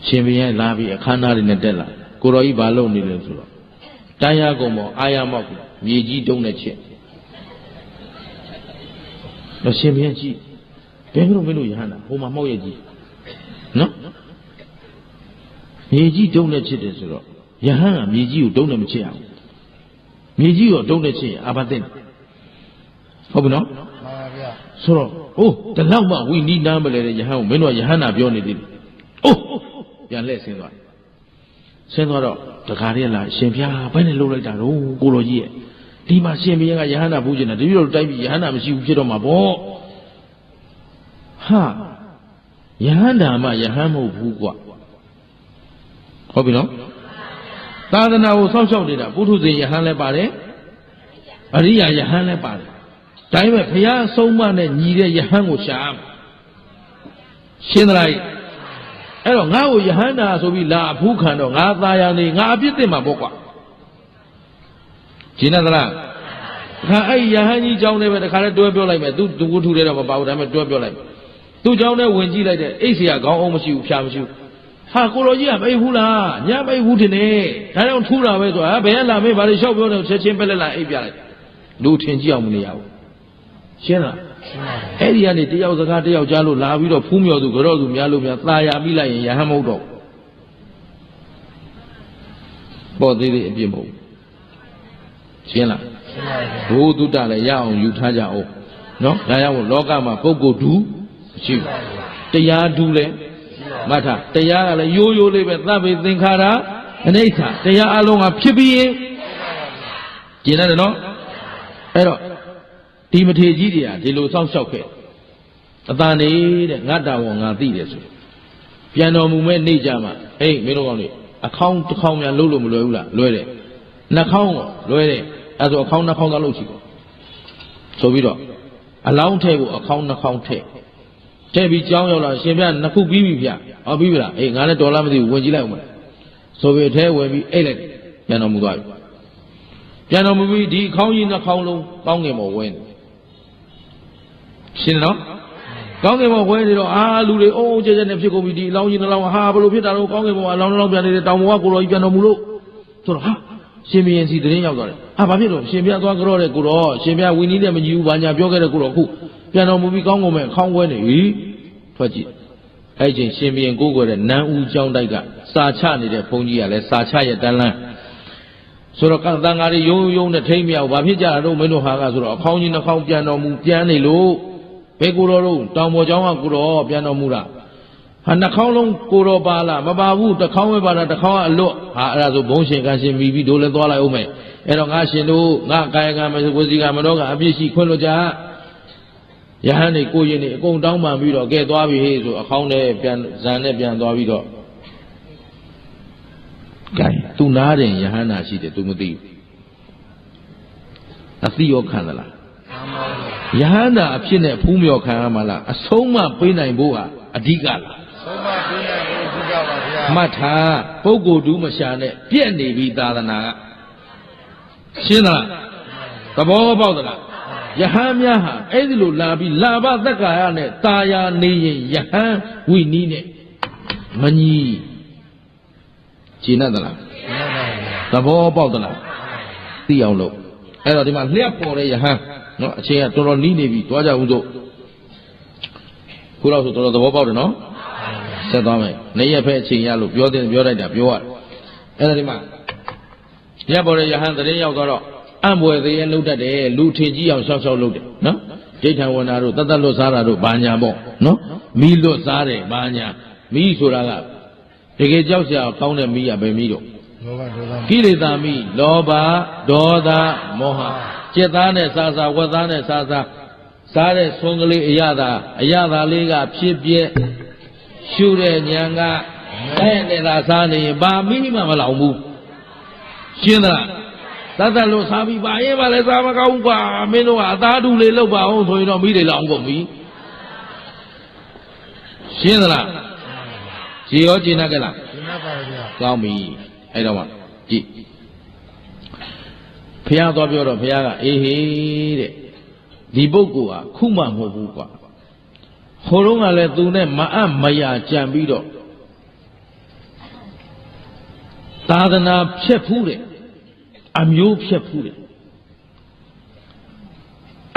ရှင်ဘုရင်လာပြီးအခမ်းအနားတွေနဲ့တက်လာကိုတော်ကြီးဘာလုပ်နေလဲဆိုတော့တိုင်းရကုံပေါ်အာရမောက်မြေကြီးတုံးတဲ့ချက်တော့ရှင်ဘုရင်ကြီးဘယ်လိုမင်းတို့ယဟန္တာဟိုမှာမောက်ရကြီးနော်မြေကြီးတုံးတဲ့ချက်တယ်ဆိုတော့ယဟန်ကမြေကြီးကိုတုံးတယ်မချက်အောင်မြေကြီးကိုတုံးတဲ့ချက်အာဘသိင်ဟုတ်ပြီနော်မှန်ပါဗျာဆိုတော့အိုးတလောက်မှဝိနိနာမလဲတဲ့ယဟန်ကိုမင်းတို့ယဟန္တာပြောနေသေးတယ်အိုးပြန်လှည့်ဆင်းသွားတော့တခါတည်းလာရှင်ဘုရားဘယ်နဲ့လှုပ်လိုက်တာတော့ကိုတော်ကြီးရဲ့ဒီမှာရှင်ဘုရားကယဟန္တာပူးကျင်တာတပည့်တော်တိုက်ပြီးယဟန္တာမရှိဘူးဖြစ်တော့မှာပေါ့ဟာယဟန္တာမှယဟန်မဟုတ်ဘူးကွာဟုတ်ပြီနော်သာသနာကိုစောင့်ရှောက်နေတာပုထုဇဉ်ယဟန်လည်းပါတယ်အရိယာယဟန်လည်းပါတယ်ဒါပေမဲ့ဘုရားအဆုံးအမနဲ့ညီတဲ့ယဟန်ကိုရှာရှင်းသလားအဲ့တော့ငါ့ကိုယဟန္တာဆိုပြီးလာအဖူးခံတော့ငါသာယာနေငါအပြစ်တင်မှာပေါ့ကွာရှင်းသလားခါအဲ့ယဟန်ကြီးเจ้าနဲ့ပဲတခါလဲတွဲပြောလိုက်မယ်သူဝတ္ထုတွေတော့မပါဘူးဒါပေမဲ့တွဲပြောလိုက်သူเจ้าနဲ့ဝင်ကြည့်လိုက်တဲ့အိတ်ဆရာခေါင်းအောင်မရှိဘူးဖျားမရှိဘူးဟာကိုတော်ကြီးကမိတ်ဘူးလားညမိတ်ဘူးတင်နေဒါကြောင့်ထူးတာပဲဆိုတာဘယ်ကလာမေးဘာလို့လျှောက်ပြောနေချက်ချင်းပဲလက်လာအိတ်ပြလိုက်လူထင်ကြည့်အောင်မနေရဘူးရှင်းလားအဲ့ဒီကနေတယောက်စကားတယောက်ကြားလို့လာပြီးတော့ဖူးမြော်သူကြော့သူများလို့များตายာပြီးလိုက်ရင်ယဟန်မဟုတ်တော့ပေါ်သေးသေးအပြစ်မဟုတ်ရှင်းလားဘုသူတ္တလည်းရအောင်ယူထားကြအောင်နော်ဒါကြောင့်လောကမှာပုဂ္ဂိုလ်ဒူးမရှိဘူးတရားဒူးလည်းမှတ်ထားတရားကလည်းရိုးရိုးလေးပဲသဗ္ဗေသင်္ခါရအနိစ္စတရားအလုံးကဖြစ်ပြီးရင်ကျင်တယ်နော်အဲ့တော့ဒီမထေကြီးတွေကဒီလိုစောင့်ရှောက်ခဲ့အတန်နေတဲ့ငါတာဝန်ငါသိတယ်ဆိုပြန်တော်မူမဲ့နေကြမှာဟေးမင်းတို့ကောင်းလေးအခေါင်းတစ်ခေါင်းများလှုပ်လို့မလွယ်ဘူးလားလွယ်တယ်နှာခေါင်းတော့လွယ်တယ်အဲဆိုအခေါင်းနှာခေါင်းသာလှုပ်ချီပေါ့ဆိုပြီးတော့အလောင်းထဲကိုအခေါင်းနှာခေါင်းထဲပြီးကြောင်းရောက်လာရှင်ပြနှစ်ခုပြီးပြီဗျဟောပြီးပြီလားအေးငါလည်းတော်လားမသိဘူးဝင်ကြည့်လိုက်အောင်မလားဆိုပြီးထဲဝင်ပြီးအိတ်လိုက်ပြန်တော်မူသွားပြီပြန်တော်မူပြီးဒီအခေါင်းကြီးနှာခေါင်းလုံးကောင်းငင်ပေါ်ဝင်ရှင်းတယ်နော် ကောင်းကင်ဘုံဝဲနေတော့အာလူတွေအုံးကျကျနဲ့ဖြစ်ကုန်ပြီဒီအလောင်းကြီးနှလောင်းဟာဘလို့ဖြစ်တာတော့ကောင်းကင်ဘုံအလောင်းနှလောင်းပြန်နေတဲ့တောင်ဘုံကကိုတော်ကြီးပြန်တော်မူလို့ဆိုတော့ဟာရှင်ဘုရင်စီတရင်ရောက်သွားတယ်ဟာဘာဖြစ်လို့ရှင်ဘုရားသွားကြောတဲ့ကိုတော်ရှင်ဘုရားဝီနည်းနဲ့မကြည့်ဘူးဘာညာပြောခဲ့တဲ့ကိုတော်အခုပြန်တော်မူပြီးကောင်းကုန်မဲ့ခေါင်းခွဲနေပြီထွက်ကြည့်အဲ့ချိန်ရှင်ဘုရင်ကိုးကွယ်တဲ့နန်းဦးကျောင်းတိုက်ကစာချနေတဲ့ဘုန်းကြီးကလည်းစာချရဲ့တန်းလန်းဆိုတော့ကံတန်ဃာတွေယုံယုံနဲ့ထိမ့်မြောက်ဘာဖြစ်ကြတာတော့မင်းတို့ဟာကဆိုတော့အခေါင်းကြီးနှခေါင်းပြန်တော်မူပြန်နေလို့ဘယ်ကိုတော်တို့တောင်ပေါ်ကျောင်းကကိုတော်ပြန်တော်မူတာဟာနှခေါင်းလုံးကိုတော်ပါလားမပါဘူးတစ်ခေါင်းပဲပါတာတစ်ခေါင်းကအလွတ်ဟာအဲ့ဒါဆိုဘုံရှင်ကရှင်မိပြီးတို့လည်းသွားလိုက်အောင်မယ်အဲ့တော့ငါရှင်တို့ငါကာယကံမဝစီကမတော်ကအပြစ်ရှိခွင့်လို့ကြယဟန်နေကိုရင်နေအကုန်တောင်းပန်ပြီးတော့ကဲသွားပြီဟေ့ဆိုအခေါင်းနဲ့ပြန်ဇန်နဲ့ပြန်သွားပြီးတော့ကဲသူနားတယ်ယဟန်နာရှိတယ်သူမသိဘူးအသိရောခံသလားယဟန်နာအဖြစ်နဲ့ဖူးမြော်ခံရမှာလားအဆုံးမပေးနိုင်ဖို့ဟာအဓိကလားဆုံးမပေးနိုင်ဖို့အဓိကပါဗျာမှတ်ထားပုဂ္ဂိုလ်တူးမရှာနဲ့ပြက်နေပြီသာသနာကရှင်းသလားသဘောပေါက်သလားယဟန်များဟာအဲ့ဒီလိုလာပြီးလာဘသက်ကာယနဲ့ตาယာနေရင်ယဟန်ဝိနည်းနဲ့မညီရှင်းသလားသဘောပေါက်သလားသိအောင်လို့အဲ့တော့ဒီမှာလျှက်ပေါ်တဲ့ယဟန်နော်အချိန်ကတော်တော်နီးနေပြီတွားကြဦးစို့ခုတော့ဆိုတော်တော်သဘောပေါက်တယ်နော်ဆက်သွားမယ်နေရက်ဖက်အချိန်ရလို့ပြောတဲ့ပြောလိုက်တာပြောရတယ်အဲ့ဒါဒီမှာလျှက်ပေါ်တဲ့ယဟန်တရင်ရောက်တော့အံ့ဘွယ်သေးရဲ့လှုပ်တတ်တယ်လူထင်ကြီးအောင်ရှောက်ရှောက်လှုပ်တယ်နော်ဒိဋ္ဌံဝနာတို့တတ်လွတ်စားတာတို့ဘာညာပေါ့နော်မီးလွတ်စားတယ်ဘာညာမီးဆိုတာကတကယ်ကြောက်စရာကောင်းတဲ့မီးကဘယ်မီးတော့ကိလေသာမီးလောဘဒေါသမောဟจิตသားနဲ့စားစားဝတ်သားနဲ့စားစားစားတဲ့ဆွန်းကလေးအရသာလေးကဖြစ်ပြက်ရှုတဲ့ဉာဏ်ကတဲ့နေတာစားနေရင်ဘာမီးမှမလောင်ဘူးရှင်းသလားတတ်လို့စားပြီးပါရင်ပါလဲစားမကောင်းကွာမင်းတို့ကအသားတူလေးလောက်ပါအောင်ဆိုရင်တော့မိတွေလောင်ကုန်ပြီရှင်းသလားကြည်ရောကြည်နာကြလားကြည်နာပါဗျာကောင်းပြီအဲ့တော့မှကြည်ဖះသွားပြောတော့ဖះကအေးဟေးတဲ့ဒီပုဂ္ဂိုလ်ဟာခုမှမဟုတ်ဘူးကွာဟိုတုန်းကလည်းသူနဲ့မအပ်မရကြံပြီးတော့သာသနာဖြစ်ဖူးတယ်အမျိုးဖြစ်ဖူးတယ်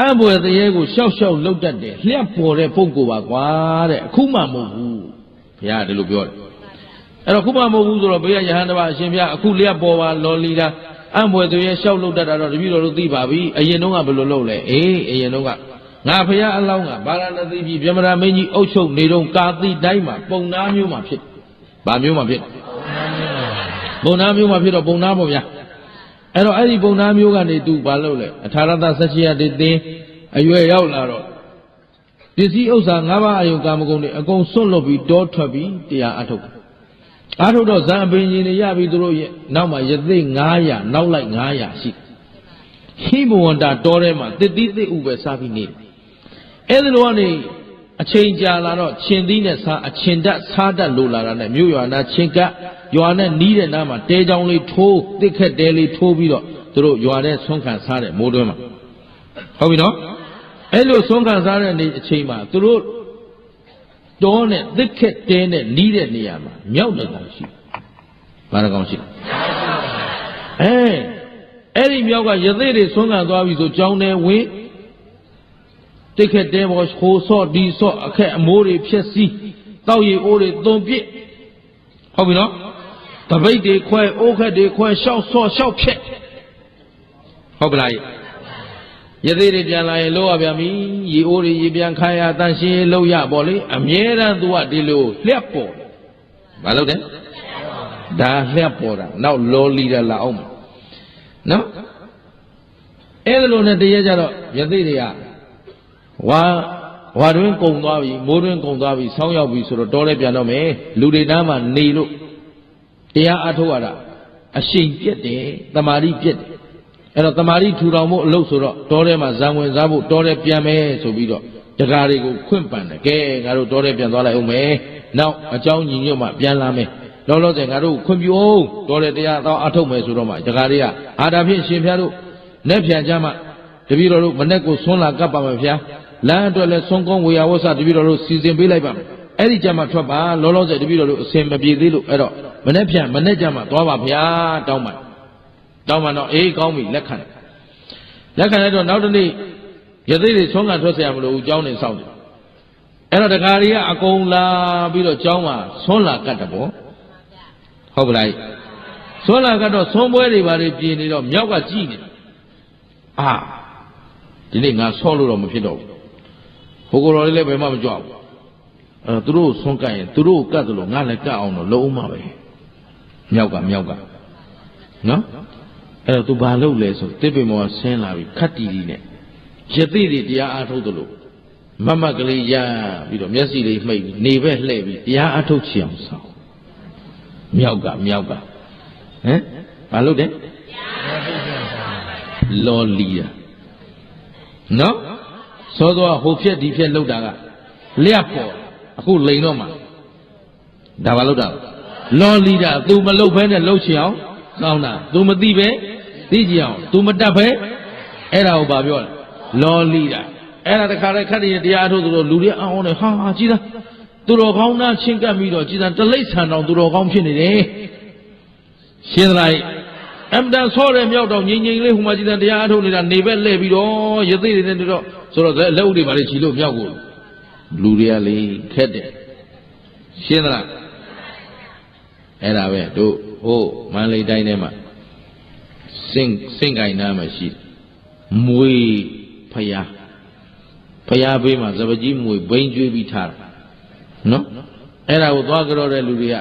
အံ့ဘွယ်တရေကိုရှောက်ရှောက်လှုပ်တတ်တယ်လျှက်ပေါ်တဲ့ပုဂ္ဂိုလ်ပါကွာတဲ့အခုမှမဟုတ်ဘူးဘုရားဒီလိုပြောတယ်အဲ့တော့ခုမှမဟုတ်ဘူးဆိုတော့ဘုရားယဟန်တပါအရှင်ဘုရားအခုလျှက်ပေါ်ပါလော်လီတာအံ့ဘွယ်တရေရှောက်လှုပ်တတ်တာတော့တပည့်တော်တို့သိပါပြီအရင်တုန်းကဘယ်လိုလုပ်လဲအေးအရင်တုန်းကငါဘုရားအလောင်းကဗာရာဏသီပြည်ဗြဟ္မရာမင်းကြီးအုပ်ချုပ်နေတော့ကာတိတိုင်းမှာပုံနာမျိုးမှာဖြစ်ဘာမျိုးမှာဖြစ်ပုံနာမျိုးမှာဖြစ်တော့ပုံနာပေါ့ဗျာအဲ့တော့အဲ့ဒီပုံနာမျိုးကနေသူဘာလုပ်လဲအထာရတ16ရက်တည်တင်းအရွယ်ရောက်လာတော့ပစ္စည်းဥစ္စာ၅ပါးအယုံကာမဂုဏ်တွေအကုန်စွန့်လွတ်ပြီးတောထွက်ပြီးတရားအထုတ်တော့ဇံအပင်ကြီးတွေရပြီးသူတို့ရဲ့နောက်မှာယသိ900နောက်လိုက်900ရှိဟိမဝန္တာတောထဲမှာတစ်တိတစ်ဥပဲစားပြီးနေတယ်အဲ့ဒီလိုကနေအချိန်ကြာလာတော့ချင်းသီးနဲ့စားအချင်းတက်စားတတ်လိုလာတာနဲ့မြို့ရွာနာချင်းကပ်ရွာနဲ့နီးတဲ့နားမှာတဲချောင်းလေးထိုးတစ်ခက်တဲလေးထိုးပြီးတော့သူတို့ရွာထဲဆွမ်းခံစားတဲ့မိုးတွင်းမှာဟုတ်ပြီနော်အဲ့လိုဆွမ်းခံစားတဲ့နေအချိန်မှာသူတို့တောနဲ့တစ်ခက်တဲနဲ့နီးတဲ့နေရာမှာမြောက်တဲ့ကောင်ရှိဘာတကောင်ရှိအဲ့ဒီမြောက်ကရသေးတွေဆွမ်းခံသွားပြီဆိုကြောင်းထဲဝင်တိတ်ခက်တဲပေါ်ဟိုဆော့ဒီဆော့အခက်အမိုးတွေဖြစ်စီတောက်ရည်အိုးတွေသွန်ပစ်ဟုတ်ပြီနော်တပိတ်တွေခွဲအိုးခက်တွေခွဲရှောက်ဆော့ရှောက်ဖြက်ဟုတ်ပလားရသေးတွေပြန်လာရင်လို့ရပြန်ပြီရေအိုးတွေရေပြန်ခိုင်းရတန်ရှင်းလို့ရပေါ့လေအမြဲတမ်းသူကဒီလိုလျှက်ပေါ်မလုပ်တယ်ဒါလျှက်ပေါ်တာနောက်လောလီတာလာအောင်နော်အဲ့ဒါလိုနဲ့တရေကြတော့ရသေးတွေကဝါတွင်းကုံသွားပြီမိုးတွင်းကုံသွားပြီဆောင်းရောက်ပြီဆိုတော့တောထဲပြန်တော့မယ်လူတွေနားမှာနေလို့တရားအထုတ်ရတာအရှိန်ပြက်တယ်တမာတိပြက်တယ်အဲ့တော့တမာတိထူထောင်ဖို့အလုပ်ဆိုတော့တောထဲမှာဇံဝင်စားဖို့တောထဲပြန်မယ်ဆိုပြီးတော့တရားတွေကိုခွင့်ပန်တယ်ကဲငါတို့တောထဲပြန်သွားလိုက်အောင်မယ်နောက်အကြောင်းညီညွတ်မှပြန်လာမယ်လောလောဆယ်ငါတို့ခွင့်ပြုအောင်တောထဲတရားတော့အထုတ်မယ်ဆိုတော့မှတရားတွေကအာဒါဖြင့်ရှင်ဖျားတို့လက်ဖြန်ကြမှာတပည့်တော်တို့မနဲ့ကိုဆွန်းလာကပ်ပါမယ်ဗျာ လမ်းအတွက်လည်းဆုံးကောင်းဝေယဝဆတပည့်တော်တို့စီစဉ်ပေးလိုက်ပါမယ်အဲ့ဒီကြမှာထွက်ပါလောလောဆယ်တပည့်တော်တို့အစင်မပြေသေးလို့အဲ့တော့မနေ့ဖြန်မနေ့ကြမှာသွားပါဗျာတောင်းပါတော့အေးကောင်းပြီလက်ခံလိုက်တော့နောက်တစ်နေ့ရသေးတွေဆုံးခံထွက်เสียမလို့ဦးเจ้าနေစောင့်တယ်အဲ့တော့တခါတွေကအကုန်လာပြီးတော့เจ้าမှာဆုံးလာကတ်တယ်ပေါ့ဟုတ်ပါလားဆုံးလာကတော့ဆုံးပွဲတွေပါလေပြင်နေတော့မြောက်ကကြည့်နေဒီနေ့ငါဆော့လို့တော့မဖြစ်တော့ဘူးဟိုကိုယ်တော်လေးလည်းဘယ်မှမကြွဘူးသူတို့ဆုံးကတ်ရင်သူတို့ကတ်တယ်လို့ငါလည်းကတ်အောင်တော့လုံးအောင်ပါပဲမြောက်ကနော်အဲ့တော့သူဘာလုပ်လဲဆိုတစ်ပင်မောဆင်းလာပြီခတ်တီနဲ့ရသေးတွေတရားအားထုတ်တယ်လို့မမကလေးရပြီးတော့မျက်စိလေးမှိတ်နေပဲလှဲ့ပြီးတရားအားထုတ်ချင်အောင်ဆောင်မြောက်ကဟမ်ဘာလုပ်တယ်လော်လီယာနော်စောတော့ဟိုဖြက်ဒီဖြက်လောက်တာကလျက်ပေါ်အခုလိန်တော့မှာဒါဘာလုပ်တာလော်လီတာ तू မလုပ်ဘဲနဲ့လှုပ်ချင်အောင်ကောင်းတာ तू မသိပဲသိကြအောင် तू မတတ်ပဲအဲ့ဒါကိုဘာပြောလဲလော်လီတာအဲ့ဒါတခါတည်းခတ်တည်းတရားထုတ်သူတို့လူတွေအောင်းနေဟာကြည်သားသူတော်ကောင်းသားချင်းကပ်ပြီးတော့ကြည်သားတလိပ်ဆန်တော်သူတော်ကောင်းဖြစ်နေတယ်ရှင်းသလားအမတန်ဆောတဲ့မြောက်တော့ငြိမ်လေးဟိုမှာကြည်သားတရားထုတ်နေတာနေပဲလှည့်ပြီးတော့ရသေးတွေနဲ့တော့ဆိုတော့လက်ဥတွေပါလေချီလို့မြောက်ကိုလူတွေကလေခက်တယ်ရှင်းသလားအဲ့ဒါပဲတို့ဟိုမန္တလေးတိုင်းထဲမှာစင့်ကိုင်နားမှာရှိမွေဖယားဘေးမှာစပကြီးမွေဘိန်းကျွေးပြီးထားတာနော်အဲ့ဒါကိုသွားကြတော့တဲ့လူတွေက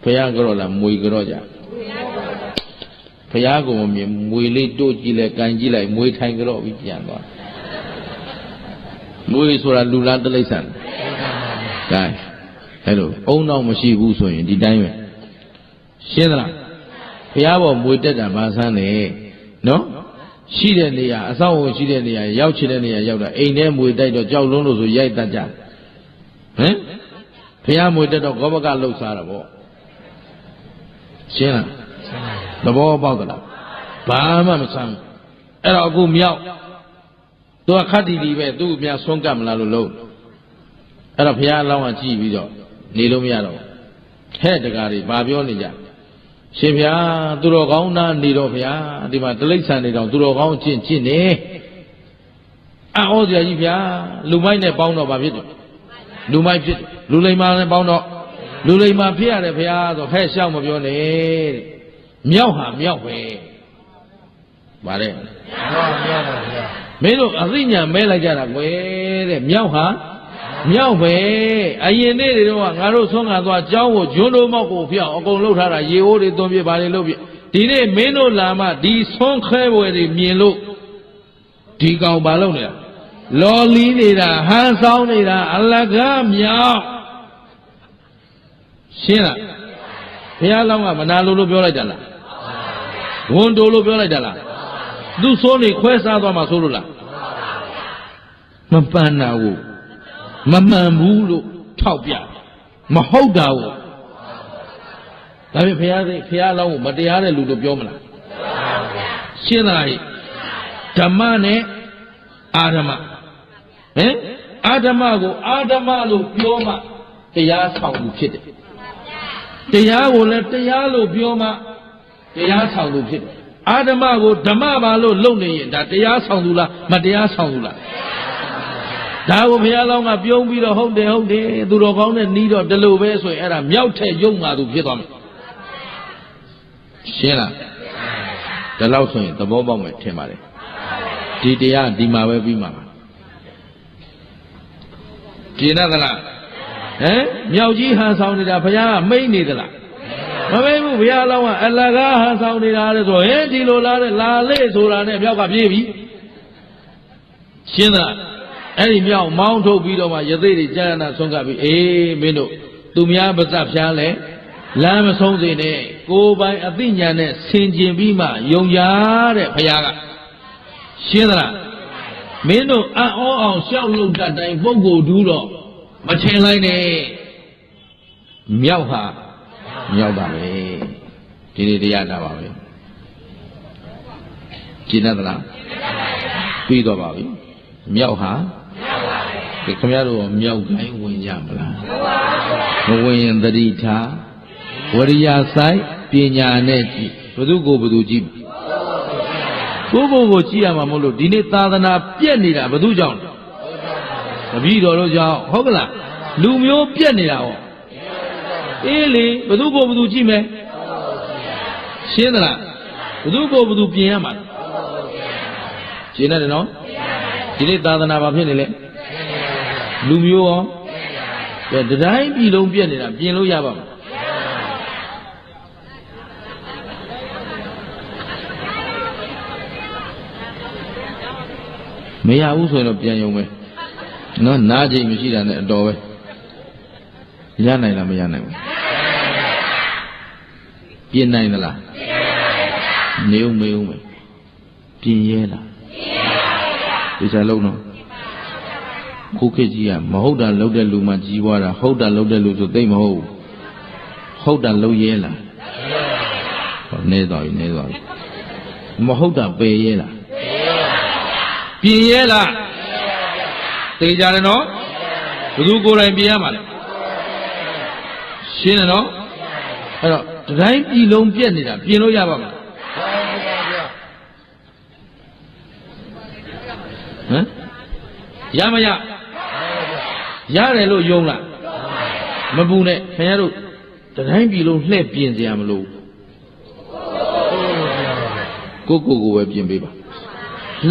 ဖယားကြတော့လားမွေကြတော့ကြဖယားကမြင်မွေလေးတို့ကြည့်လဲကန်ကြည့်လိုက်မွေထိုင်ကြတော့ပြီးပြန်သွားမွေဆိုတာလူလားတိရစ္ဆာန်ဒါအဲ့လိုအုံတော့မရှိဘူးဆိုရင်ဒီတိုင်းပဲရှင်းသလားဘုရားပေါ်မွေတက်တာမဆန်းနဲ့နော်ရှိတဲ့နေရာအဆောက်အုံရှိတဲ့နေရာရောက်ချင်တဲ့နေရာရောက်တာအိမ်ထဲမွေတိုက်တော့ကြောက်လုံးလို့ဆိုရိုက်တတ်ကြဟမ်ဘုရားမွေတက်တော့ဂောဘကလှုပ်ရှားတာပေါ့ရှင်းလားသဘောပေါက်သလားဘာမှမဆန်းအဲ့တော့အခုမြောက်သူကခတ်တီတီပဲသူ့အများဆုံးကပ်မလားလို့လုံးအဲ့တော့ဘုရားအလောင်းကကြည့်ပြီးတော့နေလို့မရတော့ဟဲ့တကားတွေဘာပြောနေကြရှင်ဗျာသူတော်ကောင်းသားနေတော့ဗျာဒီမှာတလိ္ဆန်နေတော့သူတော်ကောင်းကျင့်နေအော်စရာကြီးဗျာလူမိုက်နဲ့ပေါင်းတော့ဘာဖြစ်တယ်လူမိုက်ဖြစ်လူလိမ္မာနဲ့ပေါင်းတော့လူလိမ္မာဖြစ်ရတယ်ဗျာဆိုဟဲ့ရှောက်မပြောနဲ့တဲ့မြောက်ဟာမြောက်ပဲဗါတဲ့မြောက်ပါဗျာမင်းတို့အသိဉာဏ်မဲလိုက်ကြတာကွယ်တဲ့မြောက်ဟာမြောက်ပဲအရင်နေ့တွေတော့ငါတို့ဆုံးခံသွားကျောင်းကိုဂျွန်းတို့မောက်ကိုဖျောက်အကုန်လှုပ်ထားတာရေအိုးတွေသွန်းပြပါလေလို့ပြဒီနေ့မင်းတို့လာမှဒီဆုံးခဲပွဲတွေမြင်လို့ဒီကောင်ဘာလုပ်နေတာလော်လီနေတာဟန်ဆောင်နေတာအလကားမြောက်ရှင်းလားဘုရားလောင်းကမနာလို့ပြောလိုက်ကြလားဝန်တိုလို့ပြောလိုက်ကြလားသူဆိုးနေခွဲစားသွားမှဆိုလို့လားမပန်းတာကိုမမှန်ဘူးလို့ထောက်ပြမဟုတ်တာကိုဒါပေမဲ့ဘုရားလောင်းကိုမတရားတဲ့လူတို့ပြောမလားရှင်းလားဓမ္မနဲ့အာဓမ္မဟင်အာဓမ္မကိုအာဓမ္မလို့ပြောမှတရားဆောင်လို့ဖြစ်တယ်တရားကိုလည်းတရားလို့ပြောမှတရားဆောင်လို့ဖြစ်တယ်အာဓမ္မကိုဓမ္မပါလို့လုပ်နေရင်ဒါတရားဆောင်သူလားမတရားဆောင်သူလားဒါကိုဘုရားလောင်းကပြုံးပြီးတော့ဟုတ်တယ်သူတော်ကောင်းနဲ့နီးတော့ဒီလိုပဲဆိုရင်အဲ့ဒါမြောက်ထက်ယုံငါသူဖြစ်သွားမယ်ရှင်းလားဒါလောက်ဆိုရင်သဘောပေါက်မယ်ထင်ပါတယ်ဒီတရားဒီမှာပဲပြီးမှာပါကျင်သလားဟမ်မြောက်ကြီးဟန်ဆောင်နေတာဘုရားကမိတ်နေသလားမမိတ်ဘူးဘုရားလောင်းကအလကားဟန်ဆောင်နေတာလေဆိုဟဲ့ဒီလိုလားတဲ့လာလေဆိုတာနဲ့မြောက်ကပြေးပြီရှင်းသလားအဲ့ဒီမြောက်မောင်းထုတ်ပြီးတော့မှရသေးတွေကြာနာဆုံးကပြီးအေးမင်းတို့သူများပါဇက်ဖျားလဲလမ်းမဆုံးစေနဲ့ကိုယ်ပိုင်အသိဉာဏ်နဲ့ဆင်ခြင်ပြီးမှယုံကြတဲ့ဘုရားကရှင်းသလားမင်းတို့အံ့ဩအောင်ရှောက်လို့တတ်တိုင်းပုဂ္ဂိုလ်တူးတော့မထင်လိုက်နဲ့မြောက်ဟာမြောက်ပါပဲဒီနေ့တရားနာပါပဲကျင့်တတ်သလားပြီးတော့ပါပြီ မြောက်ဟာဒီခင်ဗျားတို့မြောက်တိုင်းဝင်ကြမလားမဝင်ရင်သတိထားဝရိယဆိုင်ပညာနဲ့ကြည့်ဘသူကိုဘသူကြည့်ကိုကြည့်ရမှာမဟုတ်လို့ဒီနေ့သာသနာပြက်နေတာဘသူကြောင့်တပည့်တော်တို့ကြောင့်ဟုတ်ကလားလူမျိုးပြက်နေတာဟောအေးလေဘသူကိုဘသူကြည့်မယ်ရှင်းသလားဘသူကိုဘသူပြင်ရမှာရှင်းတယ်နော်ဒီနေ့သာသနာဘာဖြစ်နေလဲလူမျိုးရောတတိုင်းပြည်လုံးပြက်နေတာပြင်လို့ရပါမလားမရဘူးဆိုရင်တော့ပြန်ရုံပဲနော်နားချိန်မရှိတာနဲ့အတော်ပဲရနိုင်လားမရနိုင်ဘူးပြင်နိုင်သလားနေဦးမေးဦးမယ်ပြင်ရဲလားဒီစားလုံးတော့ခုခေတ်ကြီးကမဟုတ်တာလုပ်တဲ့လူမှကြီးပွားတာဟုတ်တာလုပ်တဲ့လူဆိုသိမဟုတ်ဟုတ်တာလုပ်ရဲလားနေသွားပြီမဟုတ်တာပယ်ရဲလားပြင်ရဲလားသိကြတယ်နော်ဘယ်သူကိုယ်တိုင်ပြင်ရမှာလဲရှင်းတယ်နော်အဲ့တော့တိုင်းပြည်လုံးပြက်နေတာပြင်လို့ရပါမလားဟမ်ရမရရတယ်လို့ယုံလားမပူနဲ့ခင်ဗျားတို့တိုင်းပြည်လုံးလှည့်ပြင်စရာမလိုကိုပဲပြင်ပေးပါ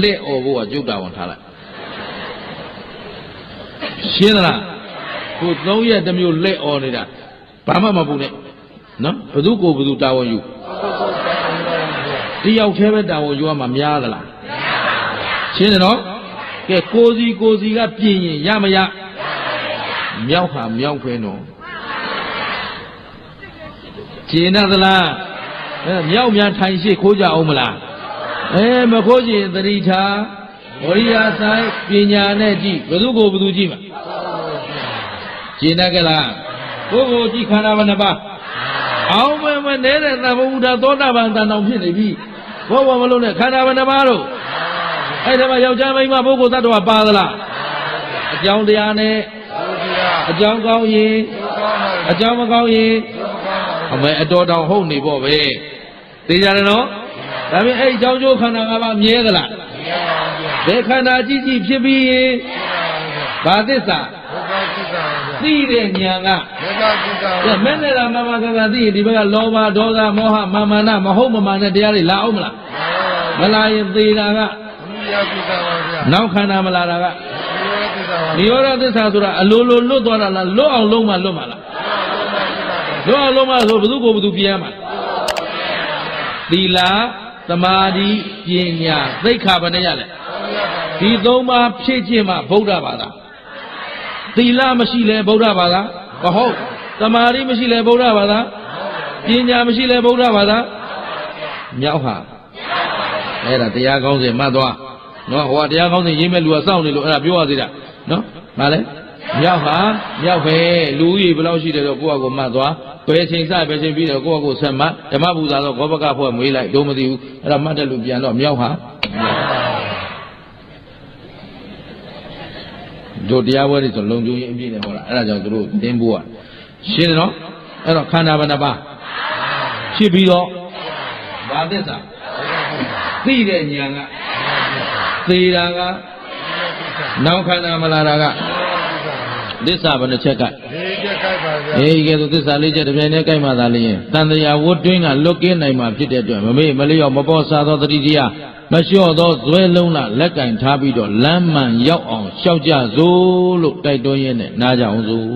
လှည့်អော်ဖို့ကကျုပ်တာဝန်ထားလိုက်ရှင်းသလားကို3ရက်တစ်မျိုးလှည့်អော်နေတာဘာမှမပူနဲ့နော်ဘသူကိုဘသူတာဝန်ယူတယောက်တည်းပဲတာဝန်ယူရမှာများသလားရှင်းတယ်နော်ကဲကိုစီကပြင်ရင်ရမရမြောက်ဟာမြောက်ဖဲနော်ကျင်သလားမြောက်များထိုင်ရှိခိုးကြအောင်မလားမခိုးချင်သတိထားဝရိယဆိုင်ပညာနဲ့ကြည့်ဘသူကိုဘသူကြည့်မှာကျင်တတ်ကြလားကိုကြည့်ခန္ဓာဘယ်နှပါအောင်မနေတဲ့သဗ္ဗုဒ္ဓသောတာပန်တန်တော်ဖြစ်နေပြီဘောမလုံးနဲ့ခန္ဓာဘယ်နှပါတော့အဲ့ဒါမှယောက်ျားမိန်းမပုဂ္ဂိုလ်သတ္တဝါပါသလားအကြောင်းတရားနဲ့အကြောင်းကောင်းရင်အကြောင်းမကောင်းရင်အမေအတော်တောင်ဟုတ်နေပေါ့ပဲသိကြတယ်နော်ဒါပေမဲ့အဲ့အကြောင်းကျိုးခန္ဓာ၅ပါးမြဲသလားဘယ်ခန္ဓာကြည့်ဖြစ်ပြီးရင်ဘာသစ္စာသိတဲ့ဉာဏ်ကမနဲ့လားမမကကသိရင်ဒီဘက်ကလောဘဒေါသမောဟမာမာနမဟုတ်မမှန်တဲ့တရားတွေလာအောင်မလားမလာရင်သေတာကနောက်ခန္ဓာမလာတာကနိရောဓသစ္စာဆိုတာအလိုလိုလွတ်သွားတာလားလွတ်အောင်လုံးမလွတ်မှာလားလွတ်အောင်လုံးမဆိုဘယ်သူကိုဘယ်သူပြင်ရမှာသီလသမာဓိပညာသိက္ခာဘယ်နဲ့ရလဲဒီသုံးပါးဖြည့်ခြင်းမှဗုဒ္ဓဘာသာသီလမရှိလဲဗုဒ္ဓဘာသာမဟုတ်သမာဓိမရှိလဲဗုဒ္ဓဘာသာပညာမရှိလဲဗုဒ္ဓဘာသာမြောက်ဟာအဲ့ဒါတရားကောင်းစဉ်မှတ်သွားနော်ဟိုကတရားကောင်းစဉ်ရေးမဲ့လူကစောင့်နေလို့အဲ့ဒါပြောရသေးတာနော်မလဲမြောက်ဟာမြောက်ပဲလူကြီးဘယ်လောက်ရှိတယ်တော့ကိုယ့်အကိုမှတ်သွားဘယ်ချိန်စဘယ်ချိန်ပြီးတော့ကိုယ့်အကိုဆက်မှဓမ္မပူဇာတော့ဂောဘကဖွဲ့မွေးလိုက်တော့မသိဘူးအဲ့ဒါမှတ်တဲ့လူပြန်တော့မြောက်ဟာတို့တရားပွဲတွေဆိုလုံကျုံရင်အပြည့်နဲ့ဟောတာအဲ့ဒါကြောင့်တို့တင်းဖို့ကရှင်းတယ်နော်အဲ့တော့ခန္ဓာဘယ်နှပါဖြစ်ပြီးတော့ဘာသစ္စာသိတဲ့ဉာဏ်ကသေတာကနောက်ခန္ဓာမလာတာကသစ္စာဘယ်နှချက်က4ချက်ကိုက်ပါဗျာအေးကဲဆိုသစ္စာ4ချက်တစ်ပြိုင်တည်းကိုက်မှသာလျင်တန်တရားဝတ်တွင်းကလွတ်ကင်းနိုင်မှာဖြစ်တဲ့အတွက်မမေ့မလျော့မပေါ်စားသောတတိတရားမလျှော့သောဇွဲလုံးလားလက်ကင်ထားပြီးတော့လမ်းမှန်ရောက်အောင်ရှောက်ကြစို့လို့တိုက်တွန်းရင်းနဲ့နားကြအောင်စို့